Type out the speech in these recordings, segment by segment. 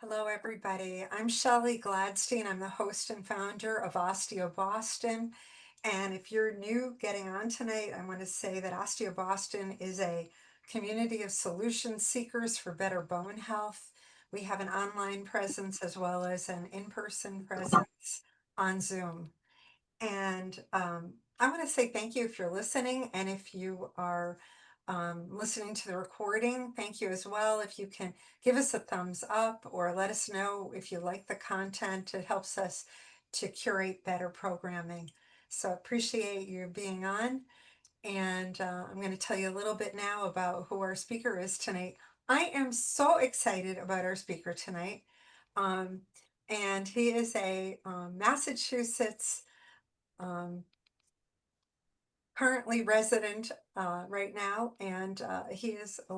Hello, everybody. I'm Shelly Gladstein. I'm the host and founder of Osteo Boston. And if you're new getting on tonight, I want to say that Osteo Boston is a community of solution seekers for better bone health. We have an online presence as well as an in-person presence on Zoom. And I want to say thank you if you're listening, and if you are listening to the recording, thank you as well. If you can give us a thumbs up or let us know if you like the content, it helps us to curate better programming. So appreciate you being on. And I'm going to tell you a little bit now about who our speaker is tonight. I am so excited about our speaker tonight. And he is a Massachusetts currently resident right now, and he is a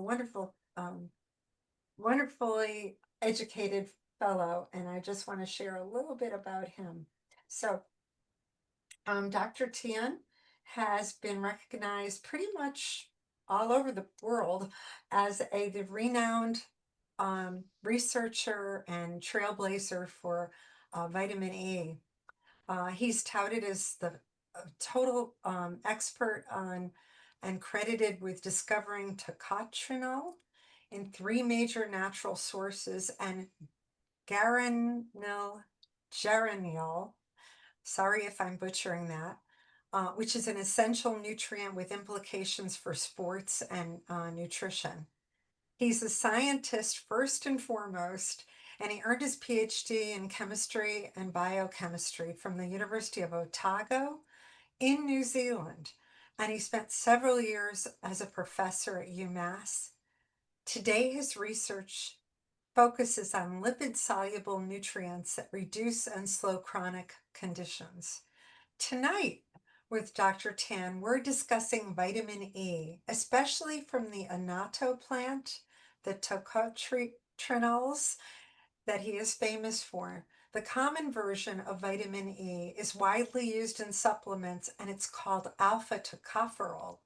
wonderfully educated fellow, and I just want to share a little bit about him. So, Dr. Tan has been recognized pretty much all over the world as the renowned researcher and trailblazer for vitamin E. He's touted as the total expert on and credited with discovering tocotrienol in 3 major natural sources and Geranylgeraniol, sorry if I'm butchering that, which is an essential nutrient with implications for sports and nutrition. He's a scientist first and foremost, and he earned his Ph.D. in chemistry and biochemistry from the University of Otago in New Zealand, and he spent several years as a professor at UMass. Today, his research focuses on lipid-soluble nutrients that reduce and slow chronic conditions. Tonight, with Dr. Tan, we're discussing vitamin E, especially from the Annatto plant, the Tocotrienols that he is famous for. The common version of vitamin E is widely used in supplements, and it's called Alpha-Tocopherol.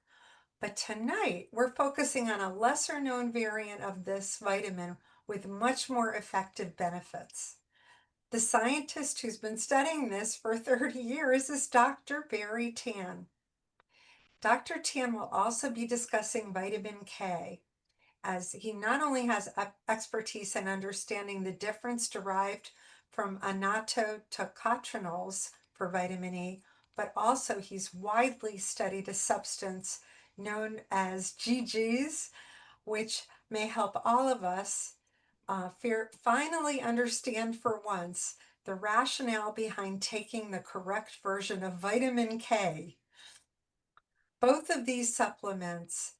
But tonight, we're focusing on a lesser known variant of this vitamin with much more effective benefits. The scientist who's been studying this for 30 years is Dr. Barrie Tan. Dr. Tan will also be discussing vitamin K, as he not only has expertise in understanding the difference derived from Annatto Tocotrienols for vitamin E, but also he's widely studied a substance known as GGs, which may help all of us finally understand for once the rationale behind taking the correct version of vitamin K. Both of these supplements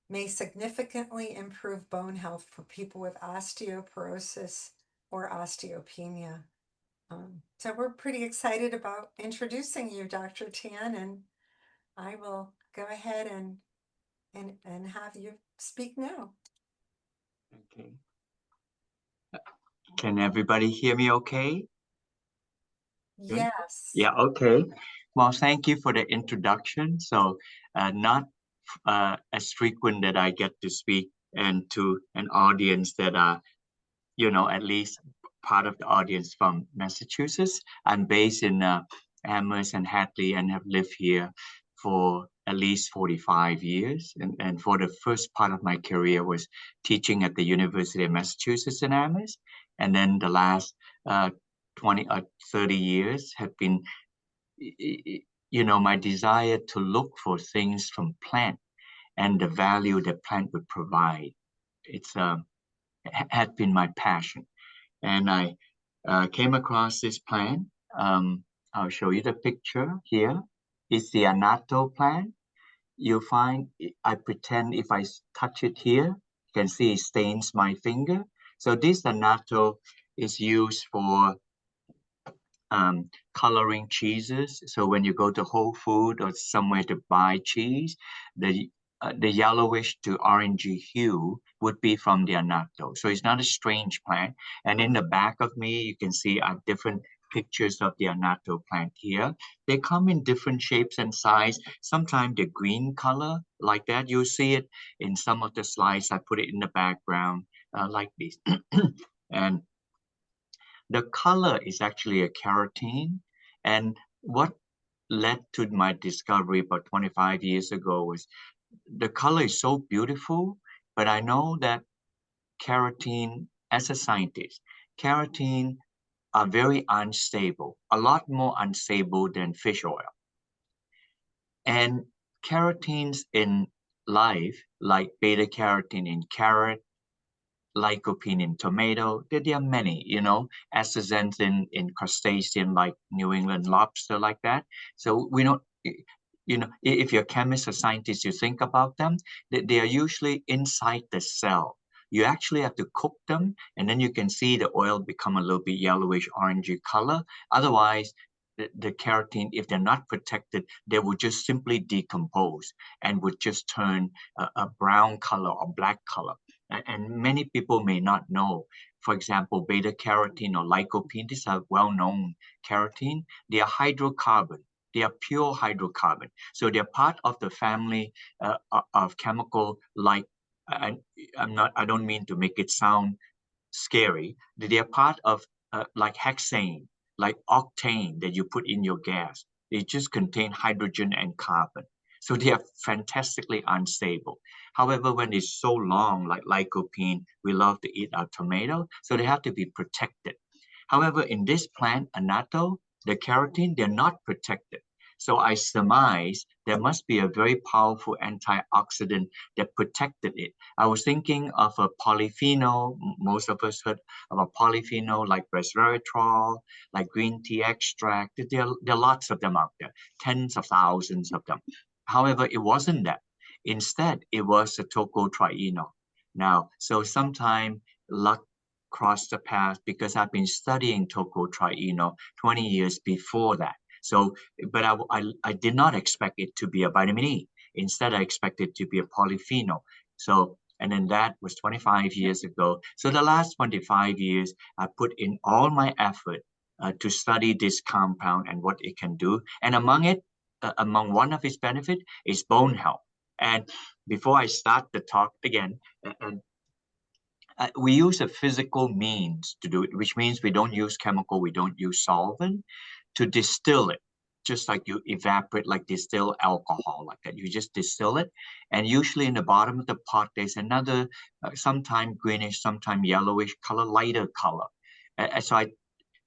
may significantly improve bone health for people with osteoporosis or osteopenia. So we're pretty excited about introducing you, Dr. Tan, and I will go ahead and have you speak now. Okay. Can everybody hear me okay? Yes. Yeah, okay. Well, thank you for the introduction. So not as frequent that I get to speak and to an audience that are, at least part of the audience from Massachusetts. I'm based in Amherst and Hadley and have lived here for at least 45 years. And for the first part of my career was teaching at the University of Massachusetts in Amherst. And then the last 20 or 30 years have been, my desire to look for things from plant and the value that plant would provide. It's had been my passion. And I came across this plant. I'll show you the picture here. It's the Annatto plant. You'll find, I pretend if I touch it here, you can see it stains my finger. So this Annatto is used for coloring cheeses. So when you go to Whole Foods or somewhere to buy cheese, the yellowish to orangey hue would be from the Annatto. So it's not a strange plant. And in the back of me, you can see different pictures of the Annatto plant here. They come in different shapes and size. Sometimes they're green color like that. You'll see it in some of the slides. I put it in the background like this. And The color is actually a carotene. And what led to my discovery about 25 years ago was the color is so beautiful, but I know that carotene, as a scientist, carotene are very unstable, a lot more unstable than fish oil. And carotenes in life, like beta carotene in carrot, lycopene in tomato, there are many, astaxanthin in crustacean like New England lobster, like that. So we don't, if you're a chemist or scientist, you think about them, they are usually inside the cell. You actually have to cook them, and then you can see the oil become a little bit yellowish, orangey color. Otherwise, the carotene, if they're not protected, they would just simply decompose and would just turn a brown color or black color. And many people may not know. For example, beta carotene or lycopene, these are well-known carotene. They are hydrocarbon. They are pure hydrocarbon. So they're part of the family of chemical like, I don't mean to make it sound scary. They are part of like hexane, like octane that you put in your gas. They just contain hydrogen and carbon. So they are fantastically unstable. However, when it's so long, like lycopene, we love to eat our tomato, so they have to be protected. However, in this plant, annatto, the carotene, they're not protected. So I surmise there must be a very powerful antioxidant that protected it. I was thinking of a polyphenol. Most of us heard of a polyphenol like resveratrol, like green tea extract. There are lots of them out there, tens of thousands of them. However, it wasn't that. Instead, it was a tocotrienol. Now, so sometime luck crossed the path because I've been studying tocotrienol 20 years before that. So, but I did not expect it to be a vitamin E. Instead, I expected it to be a polyphenol. So, and then that was 25 years ago. So the last 25 years, I put in all my effort to study this compound and what it can do. And among one of its benefits is bone health. And before I start the talk again, we use a physical means to do it, which means we don't use chemical, we don't use solvent to distill it, just like you evaporate, like distill alcohol, like that. You just distill it. And usually in the bottom of the pot, there's another, sometime greenish, sometime yellowish color, lighter color. So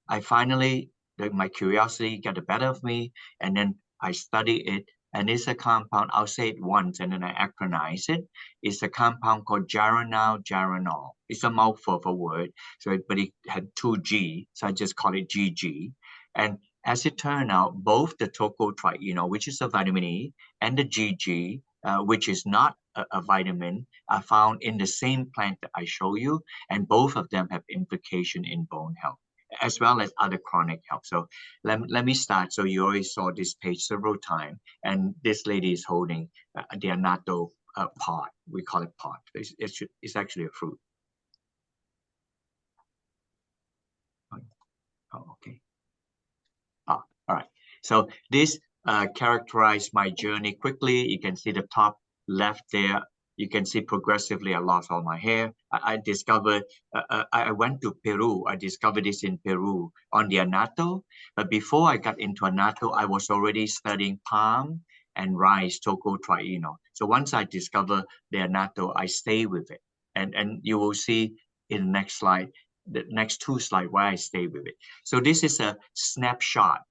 I finally, my curiosity got the better of me, and then I study it. And it's a compound, I'll say it once and then I acronize it. It's a compound called Geranylgeraniol. It's a mouthful of a word, but it had 2G, so I just call it GG. And as it turned out, both the tocotrienol, which is a vitamin E, and the GG, which is not a vitamin, are found in the same plant that I show you, and both of them have implication in bone health, as well as other chronic health. So let me start. So you already saw this page several times, and this lady is holding the annatto pod. We call it pod. It's actually a fruit. Oh, okay. All right. So this characterized my journey quickly. You can see the top left there. You can see progressively I lost all my hair. I discovered, I went to Peru. I discovered this in Peru on the annatto. But before I got into annatto, I was already studying palm and rice, tocotrienol. So once I discovered the annatto, I stay with it. And you will see in the next slide, the next two slides, why I stay with it. So this is a snapshot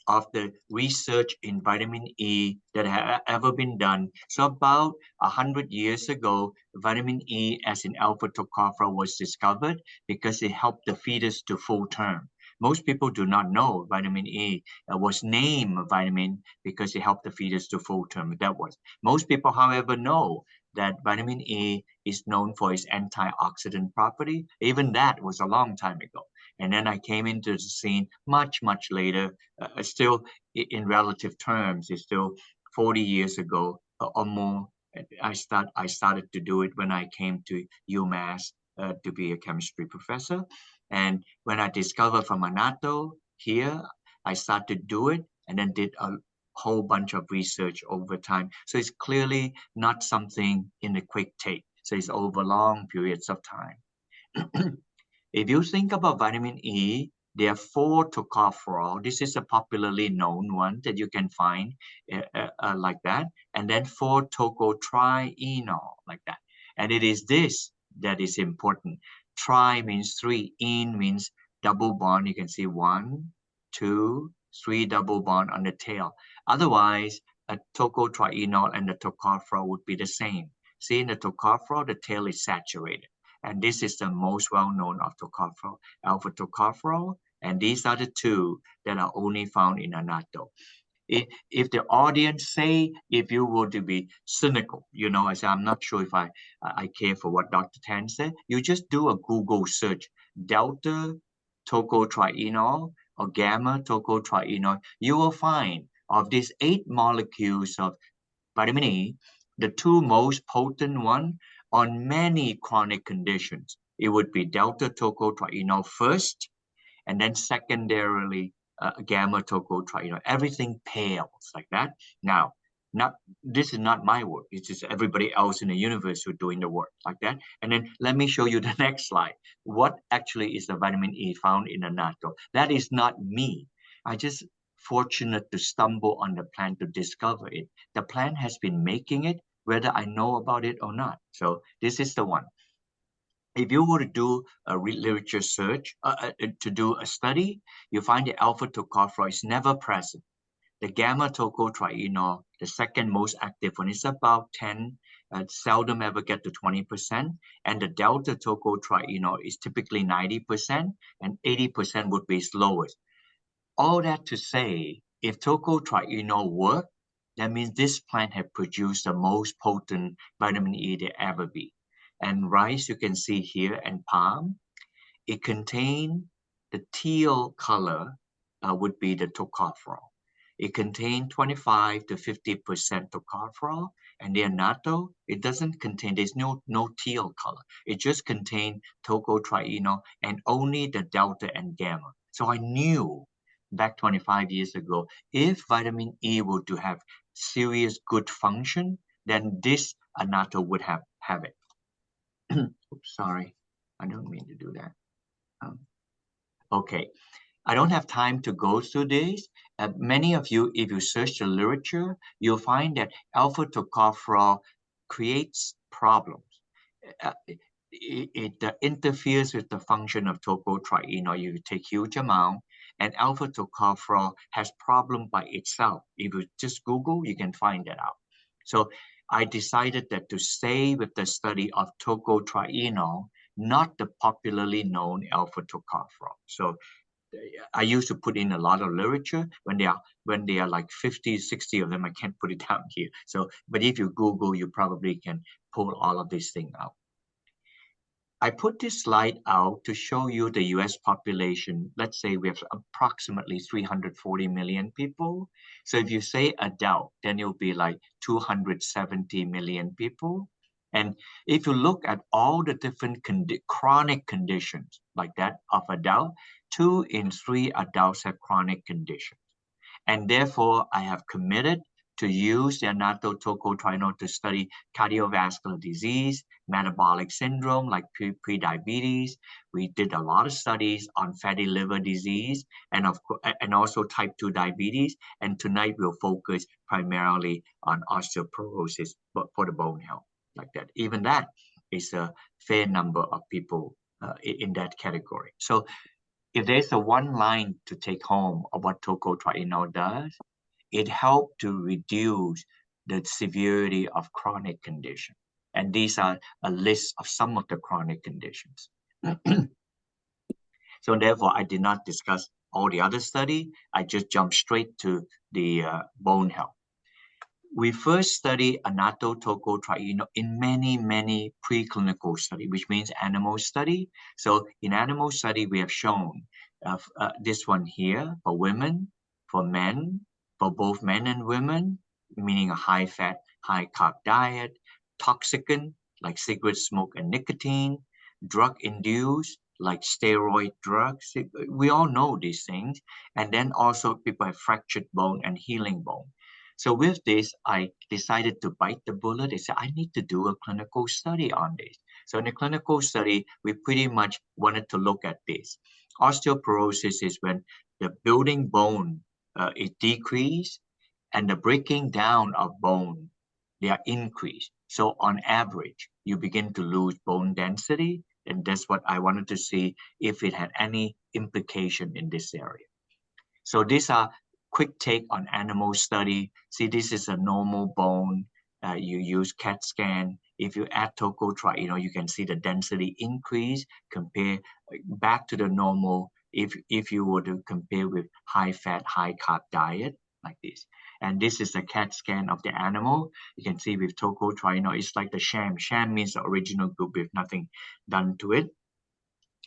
of the research in vitamin E that have ever been done. So about 100 years ago, vitamin E, as in alpha-tocopherol, was discovered because it helped the fetus to full term. Most people do not know vitamin E was named a vitamin because it helped the fetus to full term. That was. Most people, however, know that vitamin E is known for its antioxidant property. Even that was a long time ago. And then I came into the scene much, much later, still in relative terms, it's still 40 years ago or more. I started to do it when I came to UMass to be a chemistry professor. And when I discovered from annatto here, I started to do it and then did a whole bunch of research over time. So it's clearly not something in a quick take. So it's over long periods of time. If you think about vitamin E, there are 4 tocopherol. This is a popularly known one that you can find like that. And then 4 tocotrienol like that. And it is this that is important. Tri means 3, in means double bond. You can see 1, 2, 3 double bond on the tail. Otherwise, a tocotrienol and the tocopherol would be the same. See, in the tocopherol, the tail is saturated. And this is the most well-known of tocopherol, alpha-tocopherol, and these are the 2 that are only found in annatto. If the audience say, if you were to be cynical, I say, I'm not sure if I care for what Dr. Tan said, you just do a Google search, delta tocotrienol or gamma tocotrienol, you will find of these 8 molecules of vitamin E, the 2 most potent one on many chronic conditions. It would be delta tocotrienol first, and then secondarily gamma tocotrienol. Everything pales like that. Now, this is not my work. It's just everybody else in the universe who's doing the work like that. And then let me show you the next slide. What actually is the vitamin E found in annatto? That is not me. I just fortunate to stumble on the plant to discover it. The plant has been making it, whether I know about it or not. So this is the one. If you were to do a literature search, to do a study, you find the alpha-tocopherol is never present. The gamma tocotrienol, the second most active one, is about 10, seldom ever get to 20%. And the delta tocotrienol is typically 90%, and 80% would be its lowest. All that to say, if tocotrienol worked, that means this plant had produced the most potent vitamin E there ever be. And rice, you can see here, and palm, it contained the teal color would be the tocopherol. It contained 25 to 50% tocopherol, and the annatto, it doesn't contain, there's no teal color. It just contained tocotrienol and only the delta and gamma. So I knew back 25 years ago, if vitamin E were to have serious good function, then this annatto would have it. Oops, sorry, I don't mean to do that. Okay, I don't have time to go through this. Many of you, if you search the literature, you'll find that alpha-tocopherol creates problems. It interferes with the function of tocotrienol. You take huge amount, and alpha-tocopherol has problem by itself. If you just Google, you can find that out. So I decided that to stay with the study of tocotrienol, not the popularly known alpha-tocopherol. So I used to put in a lot of literature when they are like 50, 60 of them. I can't put it down here. So, but if you Google, you probably can pull all of these things out. I put this slide out to show you the US population. Let's say we have approximately 340 million people. So if you say adult, then it'll be like 270 million people. And if you look at all the different chronic conditions like that of adult, 2 in 3 adults have chronic conditions. And therefore, I have committed to use the annatto tocotrienol to study cardiovascular disease, metabolic syndrome like pre-diabetes. We did a lot of studies on fatty liver disease and also type 2 diabetes. And tonight we'll focus primarily on osteoporosis, but for the bone health like that. Even that is a fair number of people in that category. So if there's a one line to take home of what tocotrienol does, it helped to reduce the severity of chronic conditions. And these are a list of some of the chronic conditions. So therefore, I did not discuss all the other study. I just jumped straight to the bone health. We first studied annatto tocotrienol in many preclinical study, which means animal study. So in animal study, we have shown this one here for women, for men, for both men and women, meaning a high fat, high carb diet, toxicant like cigarette smoke and nicotine, drug induced like steroid drugs. We all know these things. And then also people have fractured bone and healing bone. So with this, I decided to bite the bullet. I said, I need to do a clinical study on this. So in the clinical study, we pretty much wanted to look at this. Osteoporosis is when the building bone is decreased and the breaking down of bone, they are increased. So on average, you begin to lose bone density, and that's what I wanted to see if it had any implication in this area. So these are quick take on animal study. See, this is a normal bone. You use CAT scan. If you add tocotrienol, you can see the density increase compare back to the normal if you were to compare with high fat, high carb diet like this. And this is a CAT scan of the animal. You can see with tocotrienol, it's like the sham. Sham means the original group with nothing done to it.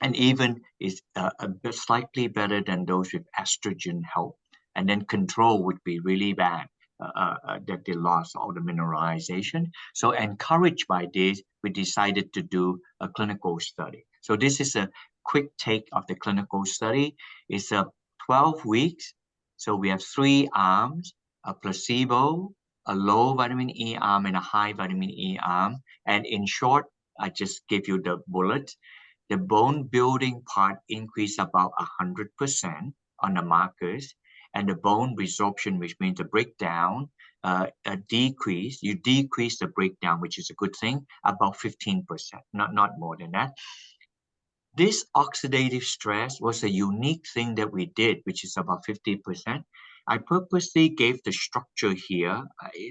And even is a bit slightly better than those with estrogen help. And then control would be really bad, that they lost all the mineralization. So encouraged by this, we decided to do a clinical study. So this is a quick take of the clinical study. It's 12 weeks. So we have 3 arms, a placebo, a low vitamin E arm, and a high vitamin E arm. And in short, I just give you the bullets. The bone building part increased about 100% on the markers, and the bone resorption, which means the breakdown, decrease. You decrease the breakdown, which is a good thing, about 15%, not more than that. This oxidative stress was a unique thing that we did, which is about 50%. I purposely gave the structure here.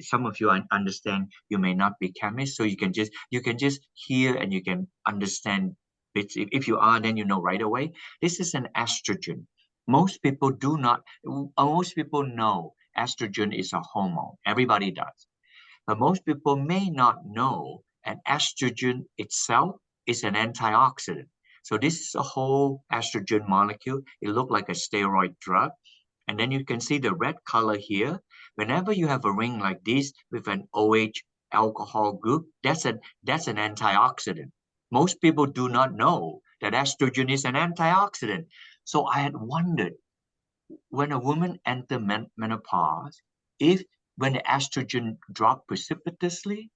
Some of you understand you may not be chemists, so you can just hear and you can understand. If you are, then you know right away. This is an estrogen. Most people know estrogen is a hormone. Everybody does. But most people may not know an estrogen itself is an antioxidant. So this is a whole estrogen molecule. It looks like a steroid drug. And then you can see the red color here. Whenever you have a ring like this with an OH alcohol group, that's an antioxidant. Most people do not know that estrogen is an antioxidant. So I had wondered, when a woman enters menopause, when the estrogen drops precipitously,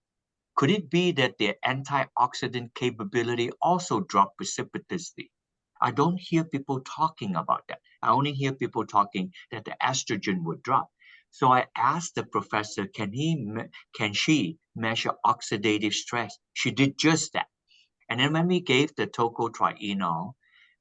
could it be that their antioxidant capability also dropped precipitously? I don't hear people talking about that. I only hear people talking that the estrogen would drop. So I asked the professor, can she measure oxidative stress? She did just that. And then when we gave the tocotrienol,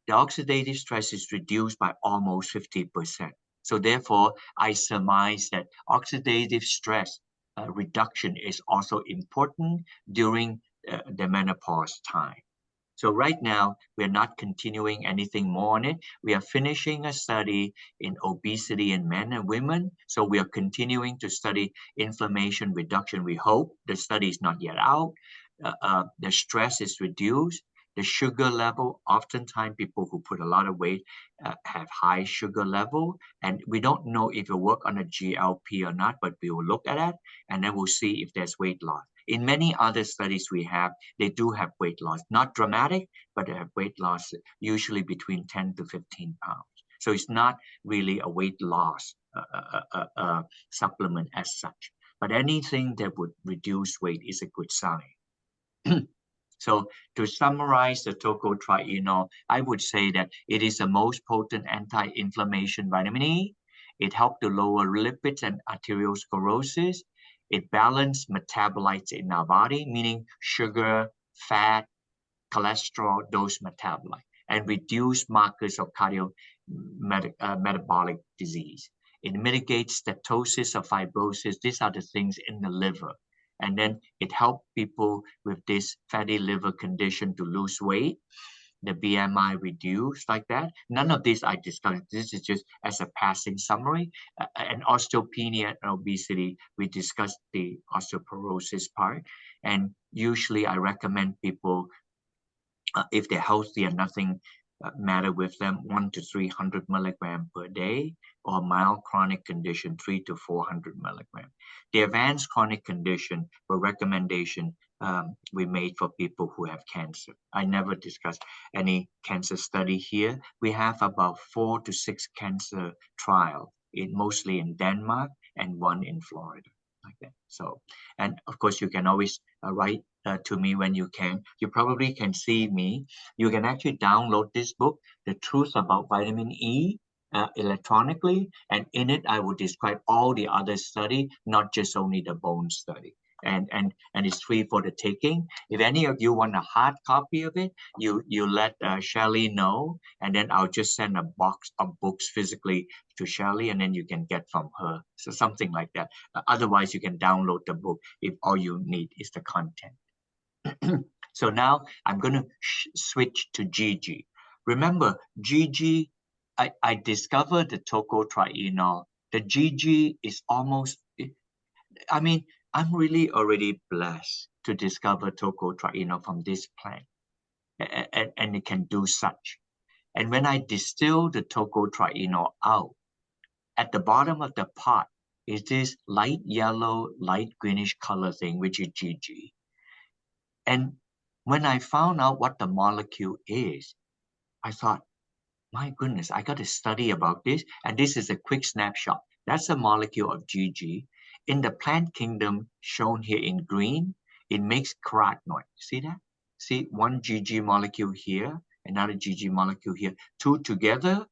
the oxidative stress is reduced by almost 50%. So therefore, I surmise that oxidative stress reduction is also important during the menopause time. So right now, we're not continuing anything more on it. We are finishing a study in obesity in men and women. So we are continuing to study inflammation reduction. We hope the study is not yet out. The stress is reduced. The sugar level, oftentimes people who put a lot of weight have high sugar level. And we don't know if it will work on a GLP or not, but we will look at that. And then we'll see if there's weight loss. In many other studies we have, they do have weight loss. Not dramatic, but they have weight loss usually between 10 to 15 pounds. So it's not really a weight loss supplement as such. But anything that would reduce weight is a good sign. So to summarize the tocotrienol, I would say that it is the most potent anti-inflammation vitamin E. It helped to lower lipids and arteriosclerosis. It balances metabolites in our body, meaning sugar, fat, cholesterol, those metabolites, and reduce markers of metabolic disease. It mitigates steatosis or fibrosis. These are the things in the liver. And then it helped people with this fatty liver condition to lose weight. The BMI reduced like that. None of this I discussed. This is just as a passing summary. And osteopenia and obesity, we discussed the osteoporosis part. And usually I recommend people, if they're healthy and nothing matter with them, 100 to 300 milligrams per day, or mild chronic condition, 300 to 400 milligrams. The advanced chronic condition, for recommendation, we made for people who have cancer. I never discussed any cancer study here. We have about 4 to 6 cancer trials, mostly in Denmark and one in Florida. Like that. So, and of course, you can always write to me when you can. You probably can see me. You can actually download this book, The Truth About Vitamin E, electronically, and in it I will describe all the other study, not just only the bone study. And it's free for the taking. If any of you want a hard copy of it, you let Shelly know, and then I'll just send a box of books physically to Shelly, and then you can get from her. So something like that. Otherwise, you can download the book if all you need is the content. So now I'm going to switch to GG. Remember, GG, I discovered the tocotrienol. The GG is almost, I mean, I'm really already blessed to discover tocotrienol from this plant. And it can do such. And when I distill the tocotrienol out, at the bottom of the pot is this light yellow, light greenish color thing, which is GG. And when I found out what the molecule is, I thought, my goodness, I got to study about this. And this is a quick snapshot. That's a molecule of GG. In the plant kingdom, shown here in green, it makes carotenoid. See that? See one GG molecule here, another GG molecule here. Two together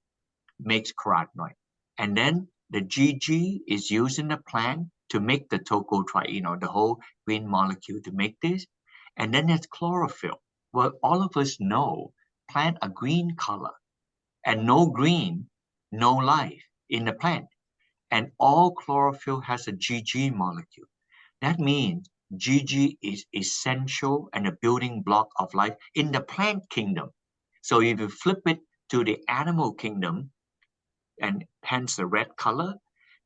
makes carotenoid. And then the GG is used in the plant to make the tocotrienol, the whole green molecule to make this. And then there's chlorophyll. Well, all of us know plant a green color, and no green, no life in the plant. And all chlorophyll has a GG molecule. That means GG is essential and a building block of life in the plant kingdom. So if you flip it to the animal kingdom, and hence the red color,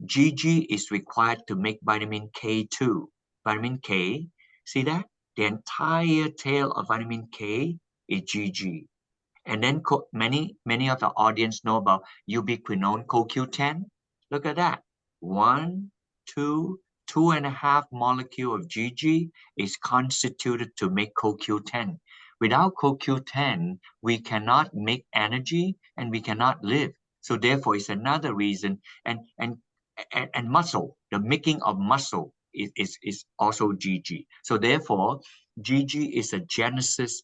GG is required to make vitamin K2. Vitamin K, see that? The entire tail of vitamin K is GG. And then many of the audience know about ubiquinone CoQ10. Look at that. 1, 2, 2.5 molecule of GG is constituted to make CoQ10. Without CoQ10, we cannot make energy and we cannot live. So therefore, it's another reason. And muscle, the making of muscle is also GG. So therefore, GG is a genesis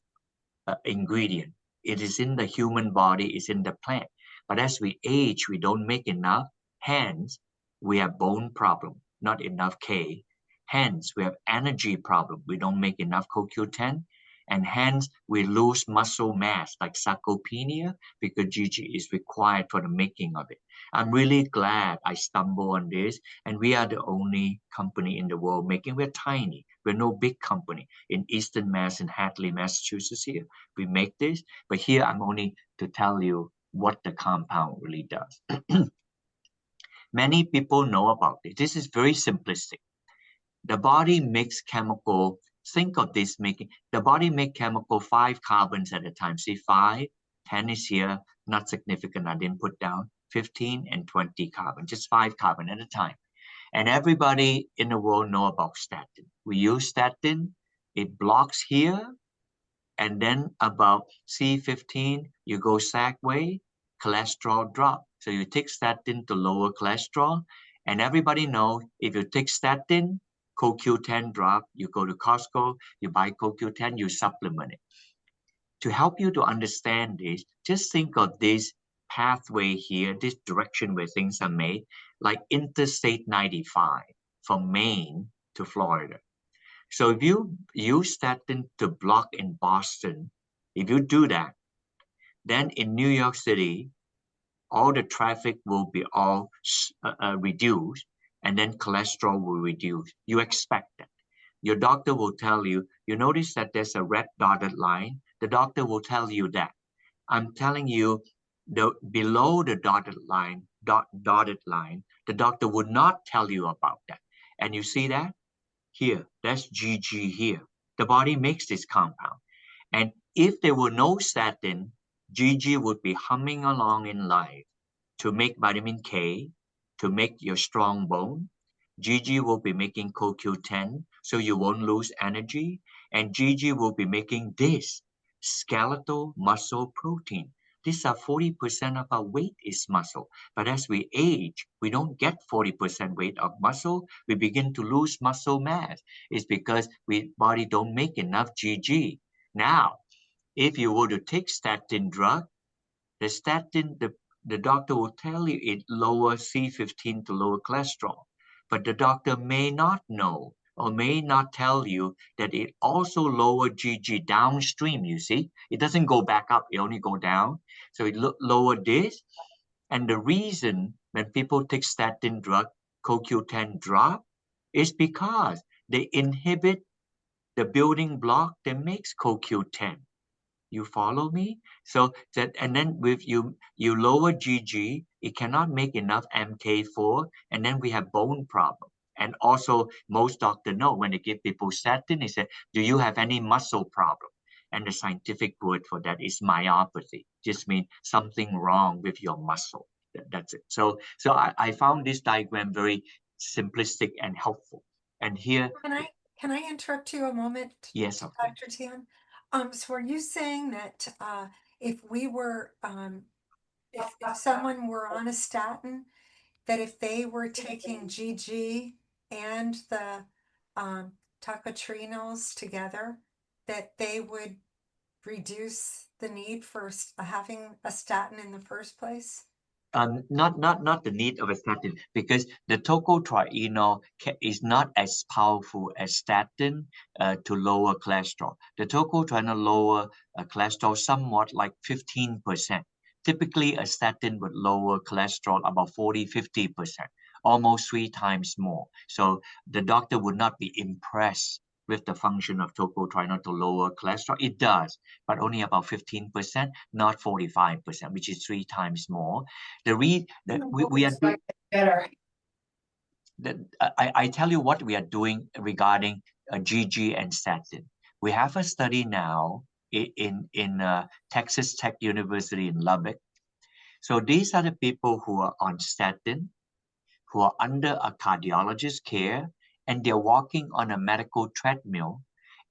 ingredient. It is in the human body, it's in the plant. But as we age, we don't make enough. Hence, we have bone problem, not enough K. Hence, we have energy problem. We don't make enough CoQ10. And hence, we lose muscle mass like sarcopenia because GG is required for the making of it. I'm really glad I stumbled on this. And we are the only company in the world making. We're tiny. We're no big company. In Eastern Mass, in Hadley, Massachusetts here, we make this. But here, I'm only to tell you what the compound really does. Many people know about it. This is very simplistic. The body makes chemical. Think of this making. The body makes chemical 5 carbons at a time. See 5, 10 is here, not significant. I didn't put down 15 and 20 carbon, just 5 carbon at a time. And everybody in the world know about statin. We use statin. It blocks here. And then about C15, you go SAG way, cholesterol drop. So you take statin to lower cholesterol. And everybody know if you take statin, CoQ10 drop, you go to Costco, you buy CoQ10, you supplement it. To help you to understand this, just think of this pathway here, this direction where things are made, like Interstate 95 from Maine to Florida. So if you use statin to block in Boston, if you do that, then in New York City, all the traffic will be all reduced, and then cholesterol will reduce. You expect that. Your doctor will tell you, you notice that there's a red dotted line. The doctor will tell you that. I'm telling you, below the dotted line, the doctor would not tell you about that. And you see that? Here, that's GG here. The body makes this compound. And if there were no statin, GG would be humming along in life to make vitamin K, to make your strong bone. GG will be making CoQ10, so you won't lose energy. And GG will be making this skeletal muscle protein. these are 40% of our weight is muscle. But as we age, we don't get 40% weight of muscle. We begin to lose muscle mass. It's because we body don't make enough GG. Now, if you were to take statin drug, the statin, the doctor will tell you it lowers C15 to lower cholesterol. But the doctor may not know or may not tell you that it also lower GG downstream, you see. It doesn't go back up, it only go down. So it lower this. And the reason when people take statin drug, CoQ10 drop, is because they inhibit the building block that makes CoQ10. You follow me? So that, and then with you lower GG, it cannot make enough MK4, and then we have bone problem. And also, most doctors know when they give people statin, they say, do you have any muscle problem? And the scientific word for that is myopathy. Just means something wrong with your muscle. That's it. So I found this diagram very simplistic and helpful. And here, Can I interrupt you a moment, yes, of course. Dr. Tan? So are you saying that if we were, if someone were on a statin, that if they were taking GG and the tocotrienols together, that they would reduce the need for having a statin in the first place? Not the need of a statin, because the tocotrienol is not as powerful as statin to lower cholesterol. The tocotrienol lower cholesterol somewhat like 15%. Typically, a statin would lower cholesterol about 40-50%, almost 3 times more. So the doctor would not be impressed with the function of tocotrienol to lower cholesterol. It does, but only about 15%, not 45%, which is 3 times more. We are doing better. I tell you what we are doing regarding GG and statin. We have a study now in Texas Tech University in Lubbock. So these are the people who are on statin, who are under a cardiologist care, and they're walking on a medical treadmill.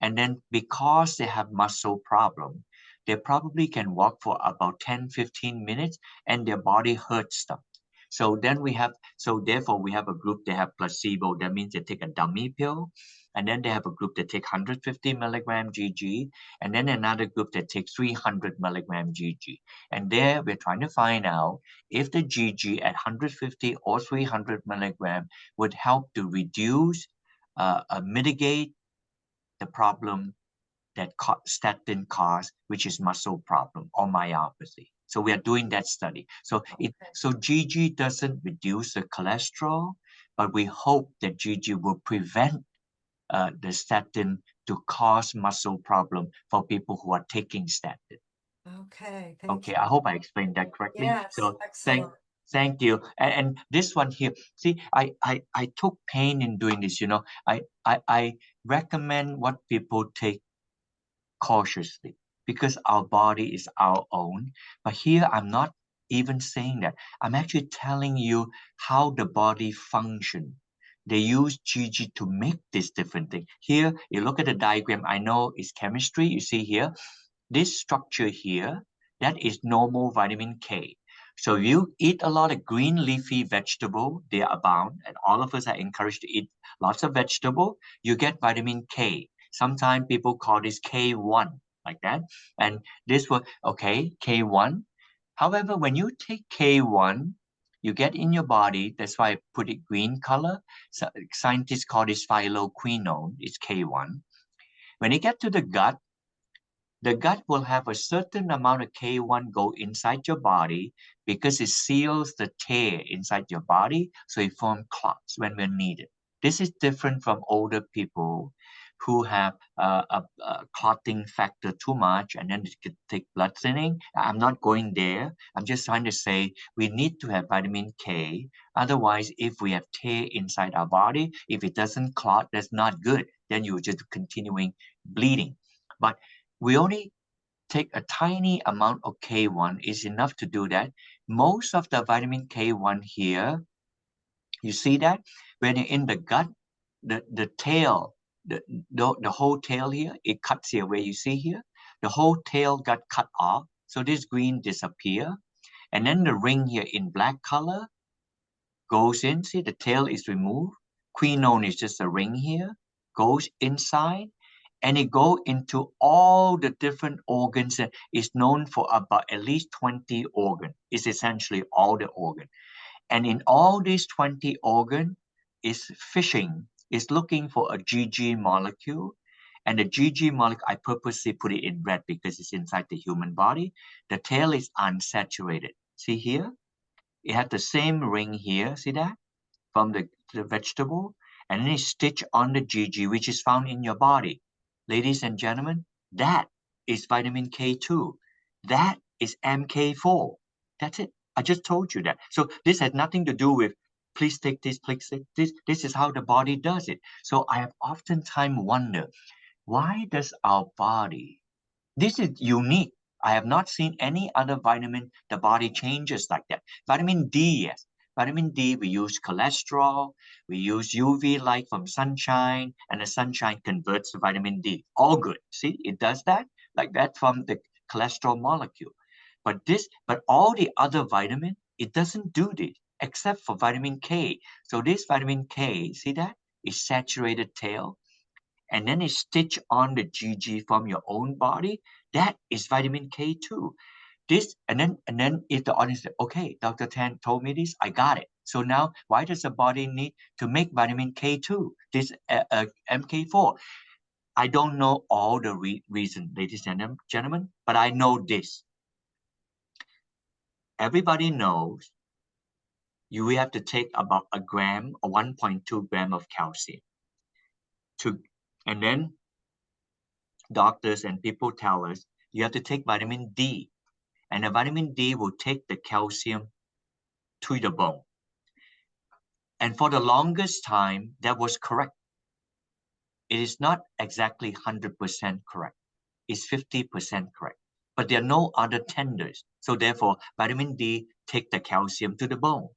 And then because they have muscle problem, they probably can walk for about 10-15 minutes and their body hurts them. So therefore we have a group, they have placebo. That means they take a dummy pill. And then they have a group that take 150 milligram GG, and then another group that takes 300 milligram GG. And there we're trying to find out if the GG at 150 or 300 milligram would help to reduce, mitigate the problem that statin cause, which is muscle problem or myopathy. So we are doing that study. So GG doesn't reduce the cholesterol, but we hope that GG will prevent the statin to cause muscle problem for people who are taking statin. Okay, thank you. I hope I explained that correctly. Yes, So excellent. thank you. And this one here, see, I took pain in doing this. I recommend what people take cautiously because our body is our own. But here I'm not even saying that. I'm actually telling you how the body functions. They use GG to make this different thing. Here, you look at the diagram, I know it's chemistry. You see here, this structure here, that is normal vitamin K. So you eat a lot of green leafy vegetable, they abound, and all of us are encouraged to eat lots of vegetable. You get vitamin K. Sometimes people call this K1, like that. And this was, okay, K1. However, when you take K1, you get in your body, that's why I put it green color. So scientists call this phyloquinone, it's K1. When you get to the gut will have a certain amount of K1 go inside your body because it seals the tear inside your body, so it forms clots when we're needed. This is different from older people who have a clotting factor too much and then they could take blood thinning. I'm not going there. I'm just trying to say we need to have vitamin K. Otherwise, if we have tear inside our body, if it doesn't clot, that's not good. Then you're just continuing bleeding. But we only take a tiny amount of K1 is enough to do that. Most of the vitamin K1 here, you see that when you're in the gut, the tail, the whole tail here, it cuts here where you see here, the whole tail got cut off. So this green disappear. And then the ring here in black color goes in. See, the tail is removed. Quinone is just a ring here, goes inside, and it go into all the different organs. And is known for about at least 20 organs. It's essentially all the organ. And in all these 20 organs, is fishing, is looking for a GG molecule. And the GG molecule, I purposely put it in red because it's inside the human body. The tail is unsaturated. See here? It had the same ring here, see that? From the vegetable. And then it's stitched on the GG, which is found in your body. Ladies and gentlemen, that is vitamin K2. That is MK4. That's it. I just told you that. So this has nothing to do with please take this, please take this. This is how the body does it. So I have oftentimes wondered, why does our body, this is unique. I have not seen any other vitamin, the body changes like that. Vitamin D, yes. Vitamin D, we use cholesterol, we use UV light from sunshine, and the sunshine converts to vitamin D. All good. See, it does that like that from the cholesterol molecule. But all the other vitamin, it doesn't do this except for vitamin K. So this vitamin K, see that? Is saturated tail, and then it's stitched on the GG from your own body. That is vitamin K2. This and then if the audience said, okay, Dr. Tan told me this, I got it. So now why does the body need to make vitamin K2, this MK4? I don't know all the reason, ladies and gentlemen, but I know this. Everybody knows you have to take about a gram or 1.2 gram of calcium and then doctors and people tell us you have to take vitamin D, and the vitamin D will take the calcium to the bone. And for the longest time, that was correct. It is not exactly 100% correct. It's 50% correct. But there are no other tenders. So therefore, vitamin D takes the calcium to the bone.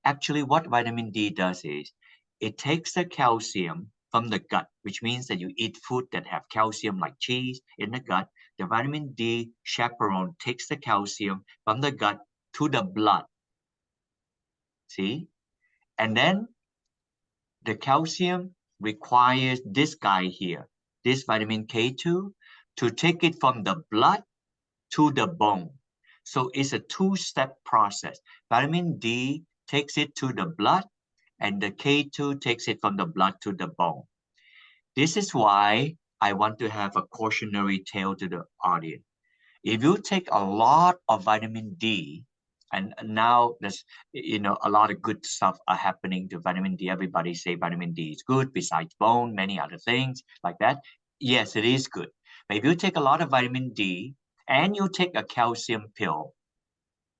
Actually, what vitamin D does is it takes the calcium from the gut, which means that you eat food that have calcium like cheese in the gut. The vitamin D chaperone takes the calcium from the gut to the blood. See? And then the calcium requires this guy here, this vitamin K2, to take it from the blood to the bone. So it's a two-step process. Vitamin D takes it to the blood, and the K2 takes it from the blood to the bone. This is why I want to have a cautionary tale to the audience. If you take a lot of vitamin D, and now there's a lot of good stuff are happening to vitamin D. Everybody say vitamin D is good besides bone, many other things like that. Yes, it is good. But if you take a lot of vitamin D and you take a calcium pill,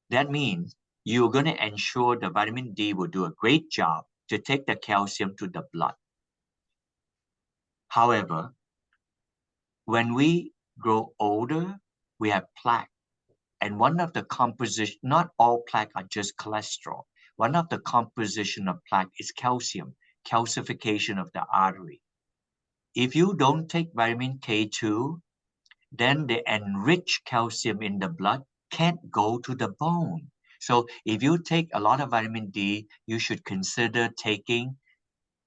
that means you're going to ensure the vitamin D will do a great job to take the calcium to the blood. However, when we grow older, we have plaque. And one of the composition, not all plaque are just cholesterol. One of the composition of plaque is calcium, calcification of the artery. If you don't take vitamin K2, then the enriched calcium in the blood can't go to the bone. So if you take a lot of vitamin D, you should consider taking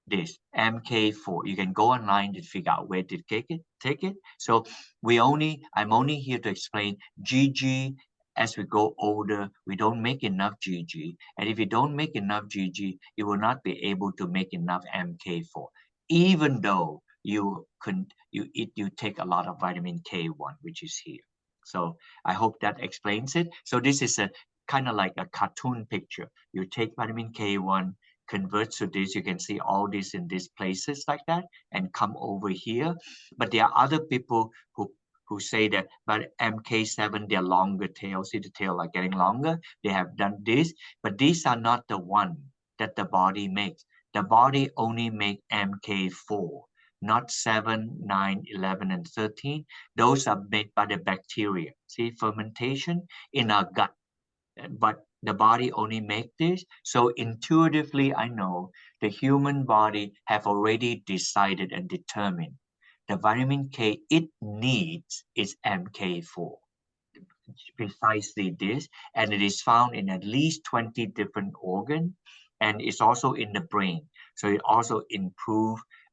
this MK4. You can go online to figure out where to take it. So I'm only here to explain GG. As we go older, we don't make enough GG. And if you don't make enough GG, you will not be able to make enough MK4, even though you take a lot of vitamin K1, which is here. So I hope that explains it. So this is a kind of like a cartoon picture. You take vitamin K1, converts to this, you can see all this in these places like that, and come over here. But there are other people who say that, but MK7, they're longer tails, see the tail are getting longer, they have done this, but these are not the one that the body makes. The body only makes MK4, not 7, 9, 11, and 13. Those are made by the bacteria. See, fermentation in our gut. But the body only makes this. So intuitively, I know the human body have already decided and determined the vitamin K it needs is MK4. precisely this, and it is found in at least 20 different organs, and it's also in the brain. So it also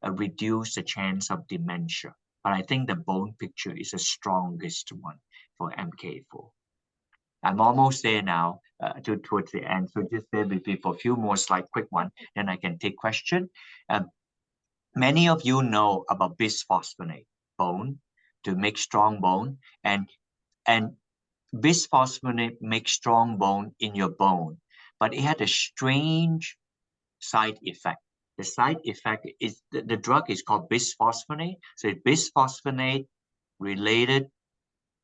reduce the chance of dementia. But I think the bone picture is the strongest one for MK4. I'm almost there now towards the end. So just bear with me for a few more slides, quick one, then I can take question. Many of you know about bisphosphonate bone to make strong bone, and bisphosphonate makes strong bone in your bone, but it had a strange side effect. The side effect is the drug is called bisphosphonate. So it's bisphosphonate related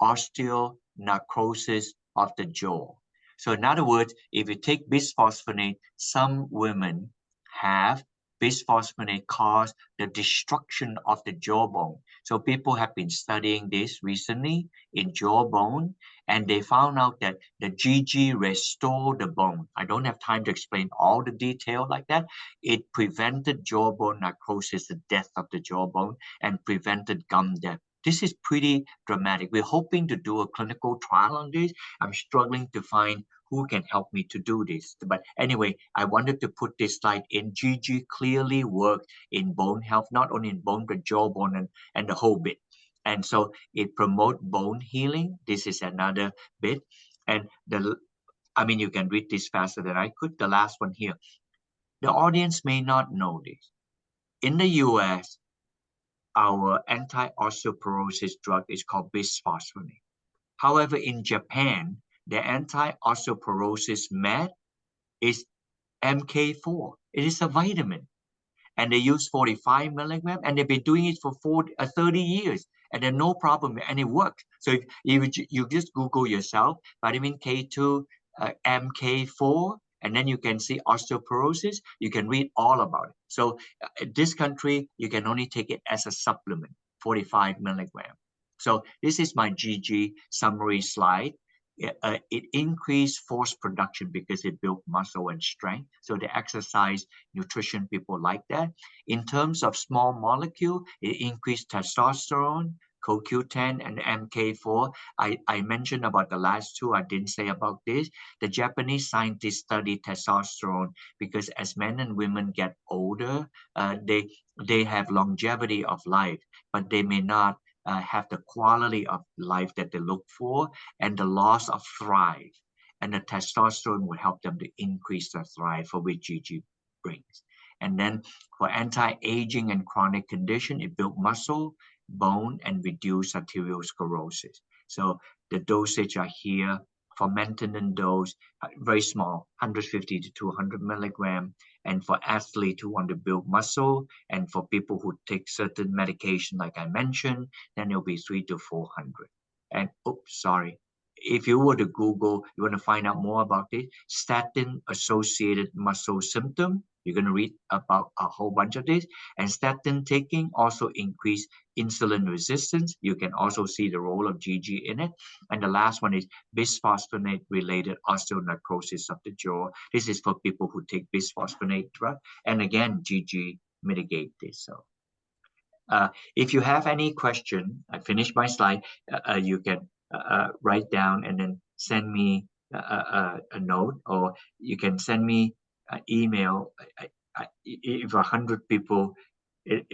osteonecrosis of the jaw. So in other words, if you take bisphosphonate, some women have bisphosphonate cause the destruction of the jawbone. So people have been studying this recently in jawbone, and they found out that the GG restore the bone. I don't have time to explain all the detail like that. It prevented jawbone necrosis, the death of the jawbone, and prevented gum death. This is pretty dramatic. We're hoping to do a clinical trial on this. I'm struggling to find who can help me to do this. But anyway, I wanted to put this slide in. GG clearly worked in bone health, not only in bone, but jawbone and the whole bit. And so it promotes bone healing. This is another bit. And you can read this faster than I could. The last one here. The audience may not know this. In the US, our anti-osteoporosis drug is called bisphosphonate. However, in Japan, the anti-osteoporosis med is MK4. It is a vitamin, and they use 45 milligrams, and they've been doing it for 30 years, and there's no problem, and it works. So if you just Google yourself, vitamin K2, MK4, and then you can see osteoporosis. You can read all about it. So this country, you can only take it as a supplement, 45 milligrams. So this is my GG summary slide. It increased force production because it built muscle and strength. So the exercise, nutrition, people like that. In terms of small molecule, it increased testosterone, CoQ10 and MK4. I mentioned about the last two. I didn't say about this. The Japanese scientists study testosterone because as men and women get older, they have longevity of life, but they may not have the quality of life that they look for and the loss of thrive. And the testosterone will help them to increase the thrive for which GG brings. And then for anti-aging and chronic condition, it builds muscle, bone, and reduce arteriosclerosis. So the dosage are here for maintenance dose, very small, 150 to 200 milligram. And for athletes who want to build muscle, and for people who take certain medication, like I mentioned, then it'll be 300 to 400. And oops, sorry. If you were to Google, you want to find out more about it, statin-associated muscle symptom, you're going to read about a whole bunch of this. And statin taking also increase insulin resistance. You can also see the role of GG in it. And the last one is bisphosphonate-related osteonecrosis of the jaw. This is for people who take bisphosphonate drug. And again, GG mitigate this. So if you have any question, I finished my slide, you can write down and then send me a note, or you can send me an email. If 100 people in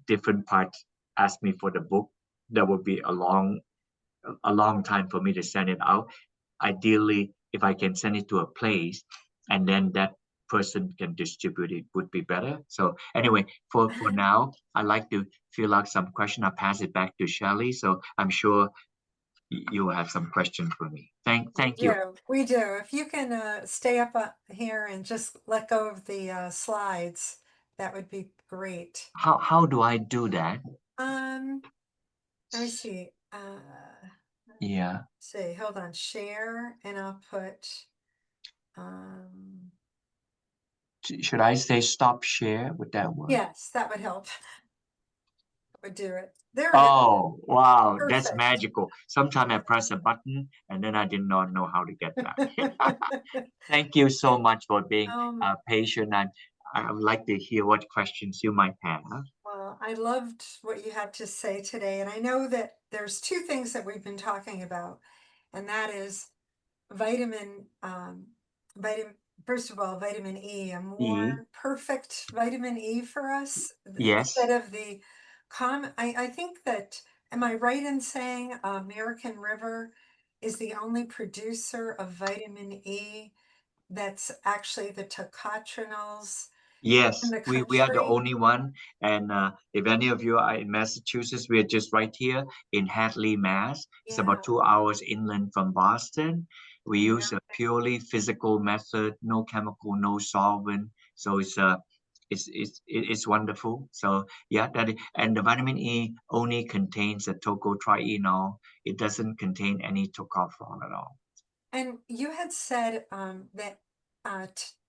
different parts ask me for the book, that would be a long time for me to send it out. Ideally, if I can send it to a place and then that person can distribute it, would be better. So anyway, for now, I'd like to fill out some question. I'll pass it back to Shelly. So I'm sure you will have some questions for me. Thank you. We do. If you can stay up here and just let go of the slides, that would be great. How do I do that? Let me see. Yeah. See, hold on, share, and I'll put, Should I say stop share? Would that work? yes, that would help. That would do it. There it is. Oh, wow, that's Perfect. magical. Sometimes I press a button and then I did not know how to get back. Thank you so much for being patient, and I would like to hear what questions you might have. Well, I loved what you had to say today, and I know that there's two things that we've been talking about. and that is vitamin, vitamin, first of all, vitamin E, a E, more perfect vitamin E for us instead yes, of the common. I think that, am I right in saying American River is the only producer of vitamin E that's actually the tocotrienols in yes, the we are the country? only one. And if any of you are in Massachusetts, we are just right here in Hadley, Mass. It's Yeah, about 2 hours inland from Boston. We yeah. use a purely physical method, no chemical, no solvent. So it's wonderful. So yeah, and the vitamin E only contains the tocotrienol. It doesn't contain any tocopherol at all. And you had said that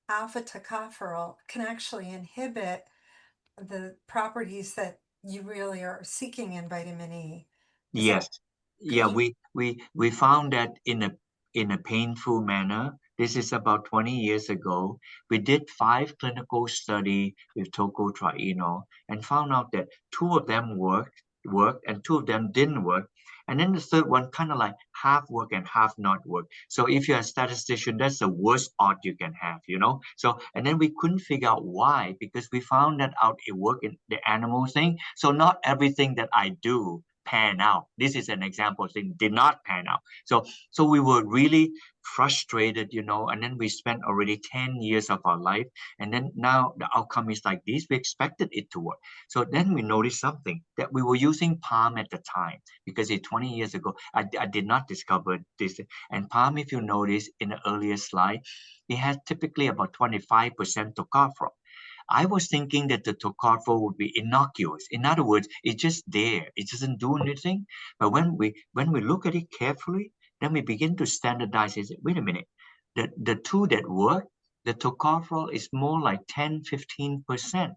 alpha-tocopherol can actually inhibit the properties that you really are seeking in vitamin E. Is that, Yes. could Yeah, you? we found that in a painful manner. This is about 20 years ago. We did 5 clinical study with tocotrienol and found out that 2 of them worked and 2 of them didn't work. And then the third one kind of like half work and half not work. So if you're a statistician, that's the worst odd you can have. So and then we couldn't figure out why because we found that out it worked in the animal thing. So not everything that I do pan out. This is an example of thing did not pan out. So we were really frustrated, and then we spent already 10 years of our life, and then now the outcome is like this. We expected it to work. So then we noticed something that we were using palm at the time because 20 years ago, I did not discover this. And palm, if you notice in the earlier slide, it has typically about 25% tocopherol. I was thinking that the tocopherol would be innocuous. In other words, it's just there. It doesn't do anything. But when we look at it carefully, then we begin to standardize it. Wait a minute. The two that work, the tocopherol is more like 10, 15%.